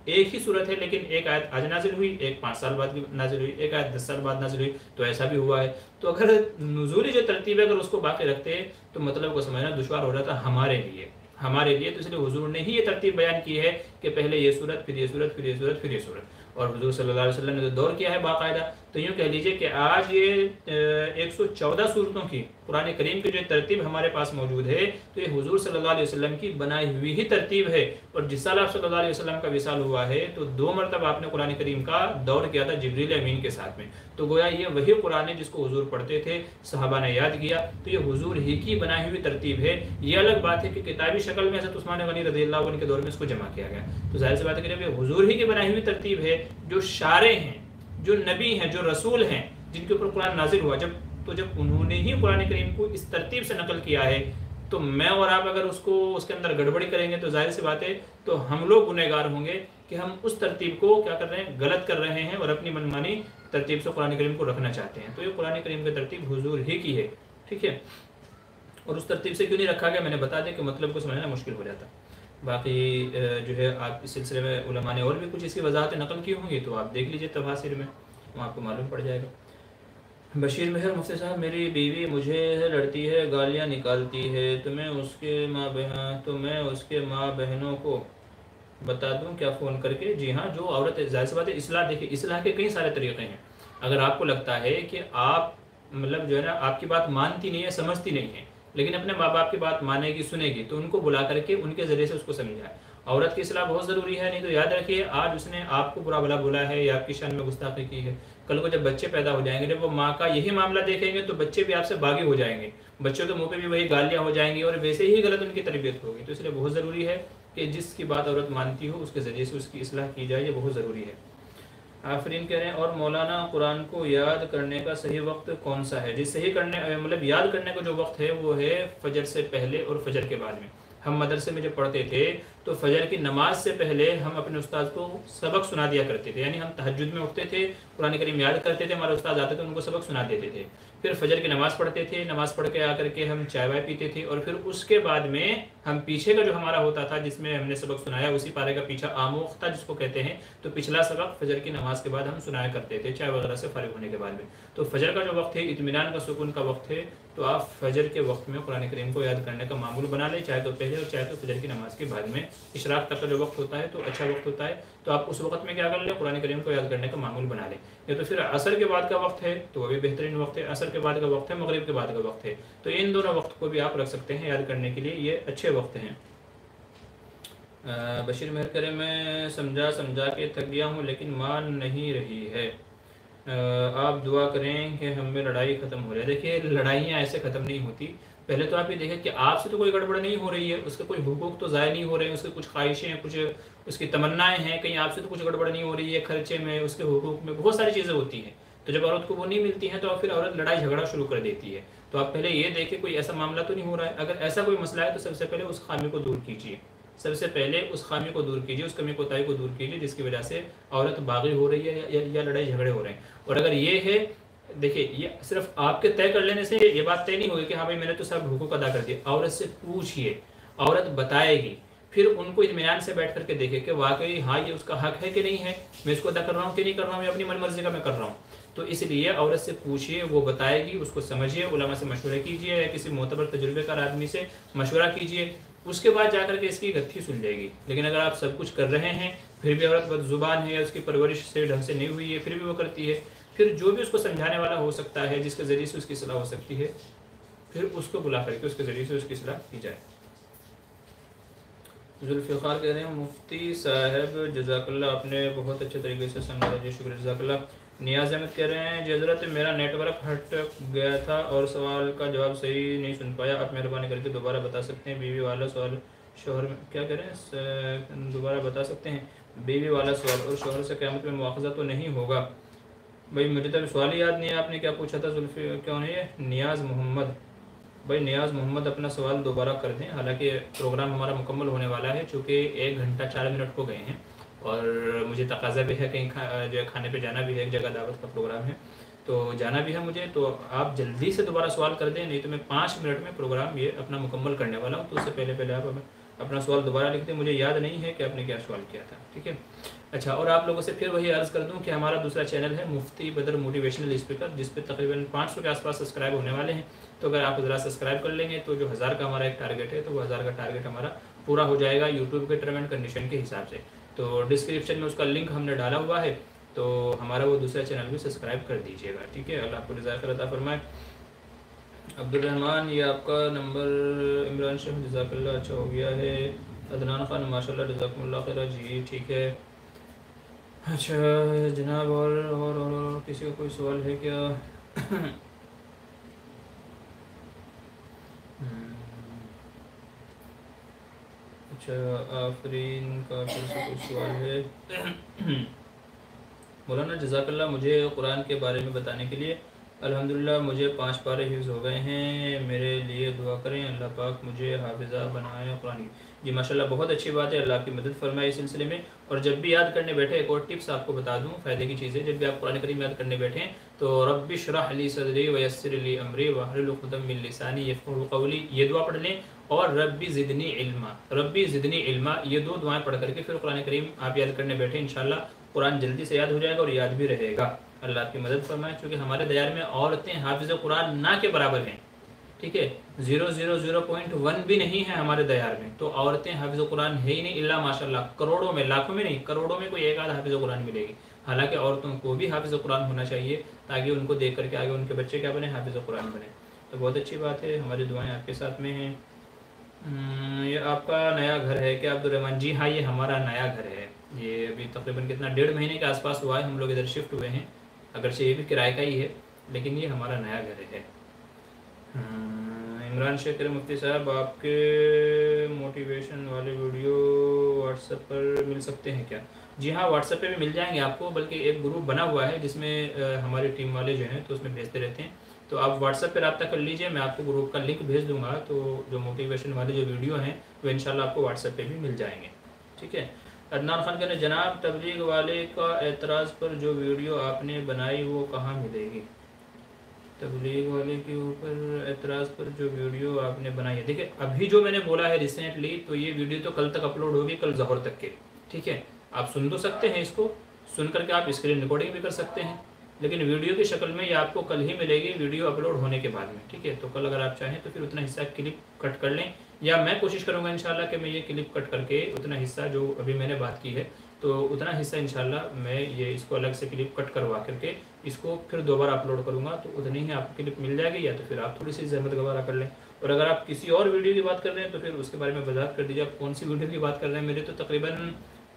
ایک ہی صورت ہے لیکن ایک آیت آج نازل ہوئی، ایک 5 سال بعد نازل ہوئی، ایک آیت 10 سال بعد نازل ہوئی، تو ایسا بھی ہوا ہے۔ تو اگر نزولی جو ترتیب ہے اگر اس کو باقی رکھتے تو مطلب کو سمجھنا دشوار ہو جاتا ہمارے لیے۔ تو اس لیے حضور نے ہی یہ ترتیب بیان کی ہے کہ پہلے یہ صورت، پھر یہ صورت، پھر یہ صورت، پھر یہ صورت، اور حضور صلی اللہ علیہ وسلم نے تو دور کیا ہے باقاعدہ۔ تو یوں کہہ لیجئے کہ آج یہ 114 صورتوں کی قرآن کریم کی جو ترتیب ہمارے پاس موجود ہے، تو یہ حضور صلی اللہ علیہ وسلم کی بنائی ہوئی ہی ترتیب ہے۔ اور جس سال آپ صلی اللہ علیہ وسلم کا وصال ہوا ہے تو 2 مرتبہ آپ نے قرآن کریم کا دور کیا تھا جبریل امین کے ساتھ میں، تو گویا یہ وہی قرآن ہے جس کو حضور پڑھتے تھے، صحابہ نے یاد کیا، تو یہ حضور ہی کی بنائی ہوئی ترتیب ہے۔ یہ الگ بات ہے کہ کتابی شکل میں حضرت عثمان غنی رضی اللہ عنہ کے دور میں اس کو جمع کیا گیا، تو ظاہر سی بات ہے کہ جب یہ حضور ہی کی بنائی ہوئی ترتیب ہے، جو شارع ہیں، جو نبی ہیں، جو رسول ہیں، جن کے اوپر قرآن نازل ہوا، جب انہوں نے ہی قرآن کریم کو اس ترتیب سے نقل کیا ہے، تو میں اور آپ اگر اس کے اندر گڑبڑی کریں گے تو ظاہر سی بات ہے تو ہم لوگ گنہگار ہوں گے کہ ہم اس ترتیب کو کیا کر رہے ہیں، غلط کر رہے ہیں، اور اپنی منمانی ترتیب سے قرآن کریم کو رکھنا چاہتے ہیں۔ تو یہ قرآن کریم کی ترتیب حضور ہی کی ہے، ٹھیک ہے، اور اس ترتیب سے کیوں نہیں رکھا گیا میں نے بتا دیا کہ مطلب کو سمجھنا مشکل ہو جاتا۔ باقی جو ہے آپ اس سلسلے میں علماء نے اور بھی کچھ اس کی وضاحتیں نقل کی ہوں گی تو آپ دیکھ لیجئے تفاسیر میں، وہاں آپ کو معلوم پڑ جائے گا۔ بشیر مہر مفتی صاحب، میری بیوی مجھے لڑتی ہے، گالیاں نکالتی ہے، تو میں اس کے ماں بہنوں کو بتا دوں کیا فون کر کے؟ جی ہاں، جو عورت ظاہر سی بات ہے، اصلاح، دیکھیے اصلاح کے کئی سارے طریقے ہیں۔ اگر آپ کو لگتا ہے کہ آپ مطلب جو ہے نا آپ کی بات مانتی نہیں ہے، سمجھتی نہیں ہے، لیکن اپنے ماں باپ کی بات مانے گی، سنے گی، تو ان کو بلا کر کے ان کے ذریعے سے اس کو سمجھائے۔ عورت کی اصلاح بہت ضروری ہے، نہیں تو یاد رکھیے آج اس نے آپ کو برا بھلا بولا ہے یا آپ کی شان میں گستاخی کی ہے، کل کو جب بچے پیدا ہو جائیں گے، جب وہ ماں کا یہی معاملہ دیکھیں گے تو بچے بھی آپ سے باغی ہو جائیں گے، بچوں کے منہ پہ بھی وہی گالیاں ہو جائیں گی اور ویسے ہی غلط ان کی تربیت ہوگی۔ تو اس لیے بہت ضروری ہے کہ جس کی بات عورت مانتی ہو اس کے ذریعے سے اس کی اصلاح کی جائے، یہ بہت ضروری ہے۔ آفرین کہہ رہے ہیں، اور مولانا قرآن کو یاد کرنے کا صحیح وقت کون سا ہے؟ جس صحیح کرنے مطلب یاد کرنے کا جو وقت ہے وہ ہے فجر سے پہلے اور فجر کے بعد میں۔ ہم مدرسے میں جب پڑھتے تھے تو فجر کی نماز سے پہلے ہم اپنے استاد کو سبق سنا دیا کرتے تھے، یعنی ہم تہجد میں اٹھتے تھے، قرآن کریم یاد کرتے تھے، ہمارے استاد آتے تھے ان کو سبق سنا دیتے تھے، پھر فجر کی نماز پڑھتے تھے، نماز پڑھ کے آ کر کے ہم چائے وائے پیتے تھے، اور پھر اس کے بعد میں ہم پیچھے کا جو ہمارا ہوتا تھا جس میں ہم نے سبق سنایا اسی پارے کا پیچھا آموختہ جس کو کہتے ہیں، تو پچھلا سبق فجر کی نماز کے بعد ہم سنایا کرتے تھے چائے وغیرہ سے فارغ ہونے کے بعد میں۔ تو فجر کا جو وقت ہے اطمینان کا، سکون کا وقت ہے، تو آپ فجر کے وقت میں قرآن کریم کو یاد کرنے کا معمول بنا لیں، چاہے تو پہلے اور چاہے تو فجر کی نماز کے بعد میں۔ اشراق تک کا جو وقت ہوتا ہے تو اچھا وقت ہوتا ہے، تو آپ اس وقت میں کیا کر لیں، قرآن کریم کو یاد کرنے کا معمول بنا لیں۔ یا تو پھر عصر کے بعد کا وقت ہے تو وہ بھی بہترین وقت ہے، عصر کے بعد کا وقت ہے، مغرب کے بعد کا وقت ہے، تو ان دونوں وقت کو بھی آپ رکھ سکتے ہیں یاد کرنے کے لیے، یہ اچھے وقت ہیں۔ بشیر مہر کرے، میں سمجھا کے تھک گیا ہوں لیکن مان نہیں رہی ہے، آپ دعا کریں کہ ہم میں لڑائی ختم ہو جائے۔ دیکھیے لڑائیاں ایسے ختم نہیں ہوتی، پہلے تو آپ یہ دیکھیں کہ آپ سے تو کوئی گڑبڑ نہیں ہو رہی ہے، اس کے کوئی حقوق تو ضائع نہیں ہو رہے ہیں، اس کے کچھ خواہشیں ہیں، کچھ اس کی تمنائیں ہیں، کہیں آپ سے تو کچھ گڑبڑ نہیں ہو رہی ہے، خرچے میں، اس کے حقوق میں بہت ساری چیزیں ہوتی ہیں، تو جب عورت کو وہ نہیں ملتی ہیں تو پھر عورت لڑائی جھگڑا شروع کر دیتی ہے۔ تو آپ پہلے یہ دیکھیں کوئی ایسا معاملہ تو نہیں ہو رہا ہے، اگر ایسا کوئی مسئلہ ہے تو سب سے پہلے اس خامی کو دور کیجیے، سب سے پہلے اس خامی کو دور کیجیے، اس کمی کوتاہی کو دور کیجیے جس کی وجہ سے عورت باغی ہو رہی ہے یا لڑائی جھگڑے ہو رہے ہیں۔ اور اگر یہ ہے، دیکھیے یہ صرف آپ کے طے کر لینے سے یہ بات طے نہیں ہوگی کہ ہاں بھائی میں نے تو سب حقوق ادا کر دیا، عورت سے پوچھیے، عورت بتائے گی، پھر ان کو اطمینان سے بیٹھ کر کے دیکھے کہ واقعی ہاں یہ اس کا حق ہے کہ نہیں ہے، میں اس کو ادا کر رہا ہوں کہ نہیں کر رہا ہوں، میں اپنی من مرضی کا میں کر رہا ہوں۔ تو اس لیے عورت سے پوچھیے، وہ بتائے گی، اس کو سمجھیے، علماء سے مشورہ کیجیے یا کسی معتبر تجربے کار آدمی سے مشورہ کیجیے، اس کے بعد جا کر کے اس کی گتھی سن جائے گی۔ لیکن اگر آپ سب کچھ کر رہے ہیں پھر بھی عورت بد زبان ہے یا اس کی پرورش سے ڈھنگ سے نہیں ہوئی ہے پھر بھی وہ کرتی ہے، پھر جو بھی اس کو سمجھانے والا ہو سکتا ہے جس کے ذریعے سے اس کی اصلاح ہو سکتی ہے، پھر اس کو بلا کر کے اس کے ذریعے سے اس کی اصلاح کی جائے۔ ذوالفقار کہہ رہے ہیں، مفتی صاحب جزاک اللہ، آپ نے بہت اچھے طریقے سے سمجھا، جی شکریہ، جزاک اللہ۔ نیاز احمد کہہ رہے ہیں جی حضرت میرا نیٹ ورک ہٹ گیا تھا اور سوال کا جواب صحیح نہیں سن پایا، آپ مہربانی کر کے دوبارہ بتا سکتے ہیں؟ بیوی والا سوال شوہر میں کیا کہہ رہے ہیں، دوبارہ بتا سکتے ہیں؟ بیوی والا سوال اور شوہر سے قیامت میں مواخذہ تو نہیں ہوگا؟ بھائی مجھے تو سوال ہی یاد نہیں ہے، آپ نے کیا پوچھا تھا؟ زلفی کیوں نہیں ہے نیاز محمد، بھائی نیاز محمد اپنا سوال دوبارہ کر دیں، حالانکہ پروگرام ہمارا مکمل ہونے والا ہے، چونکہ 1 گھنٹہ 4 منٹ ہو گئے ہیں اور مجھے تقاضا بھی ہے کہیں جو ہے کھانے پہ جانا بھی ہے، ایک جگہ دعوت کا پروگرام ہے تو جانا بھی ہے مجھے، تو آپ جلدی سے دوبارہ سوال کر دیں، نہیں تو میں 5 منٹ میں پروگرام یہ اپنا مکمل کرنے والا ہوں، تو اس سے پہلے آپ اپنا سوال دوبارہ لکھ دیں، مجھے یاد نہیں ہے کہ آپ نے کیا سوال کیا تھا، ٹھیک ہے؟ اچھا، اور آپ لوگوں سے پھر وہی عرض کر دوں کہ ہمارا دوسرا چینل ہے مفتی بدر موٹیویشنل اسپیکر، جس پہ تقریباً 500 کے آس پاس سبسکرائب ہونے والے ہیں، تو اگر آپ ذرا سبسکرائب کر لیں گے تو جو 1000 کا ہمارا ایک ٹارگیٹ ہے، تو وہ 1000 کا ٹارگیٹ ہمارا پورا ہو جائے گا یوٹیوب کے ٹرم اینڈ کنڈیشن کے حساب سے، تو ڈسکرپشن میں اس کا لنک ہم نے ڈالا ہوا ہے، تو ہمارا وہ دوسرا چینل بھی سبسکرائب کر دیجیے گا، ٹھیک ہے؟ اللہ آپ کو رضاء عطا فرمائے۔ عبدالرحمٰن یہ آپ کا نمبر، عمران شاہ جزاک اللہ، اچھا ہو گیا ہے، عدنان خان ماشاء اللہ جزاکم اللہ خیر، جی ٹھیک ہے۔ اچھا جناب، اور کسی کا کوئی سوال ہے کیا؟ اچھا آفرین کا پھر سے کوئی سوال ہے؟ مولانا جزاک اللہ، مجھے قرآن کے بارے میں بتانے کے لیے، الحمدللہ مجھے 5 پارے حفظ ہو گئے ہیں، میرے لیے دعا کریں، اللہ پاک مجھے حافظہ بنائے قرآن کی۔ جی ماشاءاللہ، بہت اچھی بات ہے، اللہ آپ کی مدد فرمائے اس سلسلے میں۔ اور جب بھی یاد کرنے بیٹھے، ایک اور ٹپس آپ کو بتا دوں، فائدے کی چیز ہے، جب بھی آپ قرآن کریم یاد کرنے بیٹھیں تو رب اشرح لی صدری ویسر لی امری واحلل عقدۃ من لسانی یفقهوا قولی، یہ دعا پڑھ لیں، اور ربی زدنی علما، ربی زدنی علما، یہ 2 دعائیں پڑھ کر کے پھر قرآن کریم آپ یاد کرنے بیٹھیں، انشاءاللہ قرآن جلدی سے یاد ہو جائے گا اور یاد بھی رہے گا، اللہ آپ کی مدد فرمائے، کیونکہ ہمارے دیار میں عورتیں حافظ قرآن نہ کے برابر ہیں، ٹھیک ہے؟ 0.001 بھی نہیں ہے ہمارے دیار میں، تو عورتیں حافظ قرآن ہے ہی نہیں، الا ماشاء اللہ کروڑوں میں، لاکھوں میں نہیں، کروڑوں میں کوئی ایک آدھ حافظ قرآن ملے گی، حالانکہ عورتوں کو بھی حافظ قرآن ہونا چاہیے، تاکہ ان کو دیکھ کر کے آگے ان کے بچے کیا بنے، حافظ قرآن بنے، تو بہت اچھی بات ہے، ہماری دعائیں آپ کے ساتھ میں ہیں۔ یہ آپ کا نیا گھر ہے کیا عبدالرحمٰن؟ جی ہاں، یہ ہمارا نیا گھر ہے، یہ ابھی تقریباً کتنا 1.5 مہینے کے آس پاس ہوا ہے، ہم لوگ ادھر شفٹ ہوئے ہیں، اگرچہ یہ بھی کرائے کا ہی ہے، لیکن یہ ہمارا نیا گھر ہے۔ عمران شیخ مفتی صاحب، آپ کے موٹیویشن والے ویڈیو واٹس ایپ پر مل سکتے ہیں کیا؟ جی ہاں، واٹس ایپ پہ بھی مل جائیں گے آپ کو، بلکہ ایک گروپ بنا ہوا ہے جس میں ہماری ٹیم والے جو ہیں تو اس میں بھیجتے رہتے ہیں، تو آپ واٹس ایپ پہ رابطہ کر لیجئے، میں آپ کو گروپ کا لنک بھیج دوں گا، تو جو موٹیویشن والے جو ویڈیو ہیں وہ انشاءاللہ آپ کو واٹس ایپ پہ بھی مل جائیں گے، ٹھیک ہے؟ عدنان خان کہنے جناب، تبلیغ والے کا اعتراض پر جو ویڈیو آپ نے بنائی وہ کہاں ملے گی؟ تبلیغ والے کے اوپر اعتراض پر جو ویڈیو آپ نے بنائی ہے، دیکھیں ابھی جو میں نے بولا ہے ریسنٹلی، تو یہ ویڈیو تو کل تک اپلوڈ ہوگی، کل ظہر تک کے، ٹھیک ہے؟ آپ سن تو سکتے ہیں اس کو، سن کر کے آپ اسکرین ریکارڈنگ بھی کر سکتے ہیں، لیکن ویڈیو کی شکل میں یہ آپ کو کل ہی ملے گی، ویڈیو اپلوڈ ہونے کے بعد میں، ٹھیک ہے؟ تو کل اگر آپ چاہیں تو پھر اتنا حصہ کلپ کٹ کر لیں، یا میں کوشش کروں گا انشاءاللہ کہ میں یہ کلپ کٹ کر کے اتنا حصہ جو ابھی میں نے بات کی ہے، تو اتنا حصہ انشاءاللہ میں یہ اس کو الگ سے کلپ کٹ کروا کر کے اس کو پھر دوبارہ اپلوڈ کروں گا، تو اتنی ہی آپ کو کلپ مل جائے گی، یا تو پھر آپ تھوڑی سی زحمت گوارہ کر لیں، اور اگر آپ کسی اور ویڈیو کی بات کر رہے ہیں تو پھر اس کے بارے میں وضاحت کر دیجیے آپ کون سی ویڈیو کی بات کر رہے ہیں۔ میرے تو تقریباً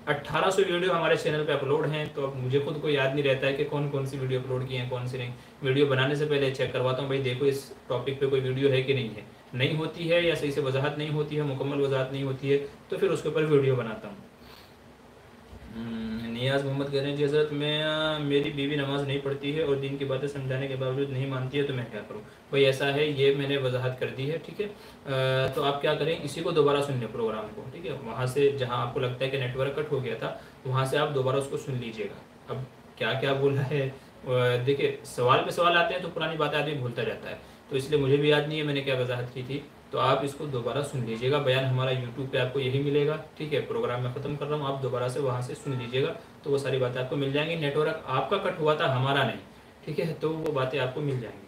1800 ویڈیو ہمارے چینل پہ اپلوڈ ہیں، تو اب مجھے خود کو یاد نہیں رہتا ہے کہ کون سی ویڈیو اپلوڈ کی ہیں، کون سی نہیں، ویڈیو بنانے سے پہلے چیک کرواتا ہوں، بھائی دیکھو اس ٹاپک پہ کوئی ویڈیو ہے کہ نہیں ہے، نہیں ہوتی ہے یا صحیح سے وضاحت نہیں ہوتی ہے، مکمل وضاحت نہیں ہوتی ہے، تو پھر اس کے اوپر ویڈیو بناتا ہوں۔ نیاز محمد کہہ رہے ہیں جی حضرت، میری بیوی نماز نہیں پڑھتی ہے اور دین کی باتیں سمجھانے کے باوجود نہیں مانتی ہے، تو میں کیا کروں؟ بھائی ایسا ہے، یہ میں نے وضاحت کر دی ہے، ٹھیک ہے؟ تو آپ کیا کریں، اسی کو دوبارہ سن لیں پروگرام کو، ٹھیک ہے؟ وہاں سے جہاں آپ کو لگتا ہے کہ نیٹ ورک کٹ ہو گیا تھا، وہاں سے آپ دوبارہ اس کو سن لیجئے گا۔ اب کیا کیا بولا ہے، دیکھیے سوال پہ سوال آتے ہیں تو پرانی باتیں آدمی بھولتا جاتا ہے، تو اس لیے مجھے بھی یاد نہیں ہے میں نے کیا وضاحت کی تھی، تو آپ اس کو دوبارہ سن لیجئے گا، بیان ہمارا یوٹیوب پہ آپ کو یہی ملے گا، ٹھیک ہے؟ پروگرام میں ختم کر رہا ہوں، آپ دوبارہ سے وہاں سے سن لیجئے گا، تو وہ ساری باتیں آپ کو مل جائیں گی، نیٹ ورک آپ کا کٹ ہوا تھا، ہمارا نہیں، ٹھیک ہے؟ تو وہ باتیں آپ کو مل جائیں گی۔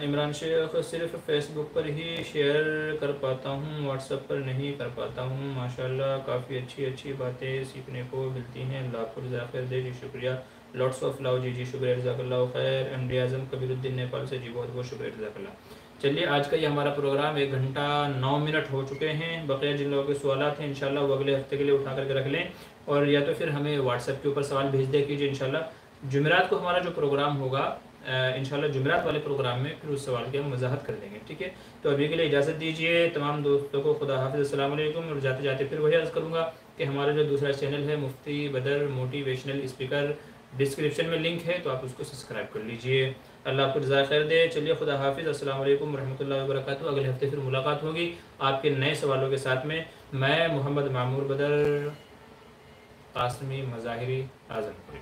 عمران شیخ، صرف فیس بک پر ہی شیئر کر پاتا ہوں، واٹس ایپ پر نہیں کر پاتا ہوں، ماشاءاللہ کافی اچھی باتیں سیکھنے کو ملتی ہیں، اللہ آپ کو جزاک خیر دے، جی شکریہ، لاٹس آف لو، جی شکریہ، جزاک اللہ خیر، ایم ڈی اعظم کبیر الدین نیپال سے، جی بہت شکریہ، جزاک اللہ۔ چلیے آج کا یہ ہمارا پروگرام 1 گھنٹہ 9 منٹ ہو چکے ہیں، بقیہ جن لوگوں کے سوالات ہیں انشاءاللہ وہ اگلے ہفتے کے لیے اٹھا کر کے رکھ لیں، اور یا تو پھر ہمیں واٹس ایپ کے اوپر سوال بھیج دیا کیجیے انشاءاللہ. جمعرات کو ہمارا جو پروگرام ہوگا انشاءاللہ جمعرات والے پروگرام میں پھر اس سوال کی ہم وضاحت کر دیں گے. ٹھیک ہے, تو ابھی کے لیے اجازت دیجیے تمام دوستوں کو. خدا حافظ, السلام علیکم. اور جاتے جاتے پھر وہی عرض کروں گا کہ ہمارا جو دوسرا چینل ہے مفتی بدر موٹیویشنل اسپیکر, ڈسکرپشن میں لنک ہے, تو آپ اس کو سبسکرائب کر لیجئے. اللہ آپ کو جزائے خیر دے. چلیے خدا حافظ, السلام علیکم ورحمۃ اللہ وبرکاتہ. اگلے ہفتے پھر ملاقات ہوگی آپ کے نئے سوالوں کے ساتھ میں محمد معمور بدر, قاسمی مظاہری, اعظم پوری.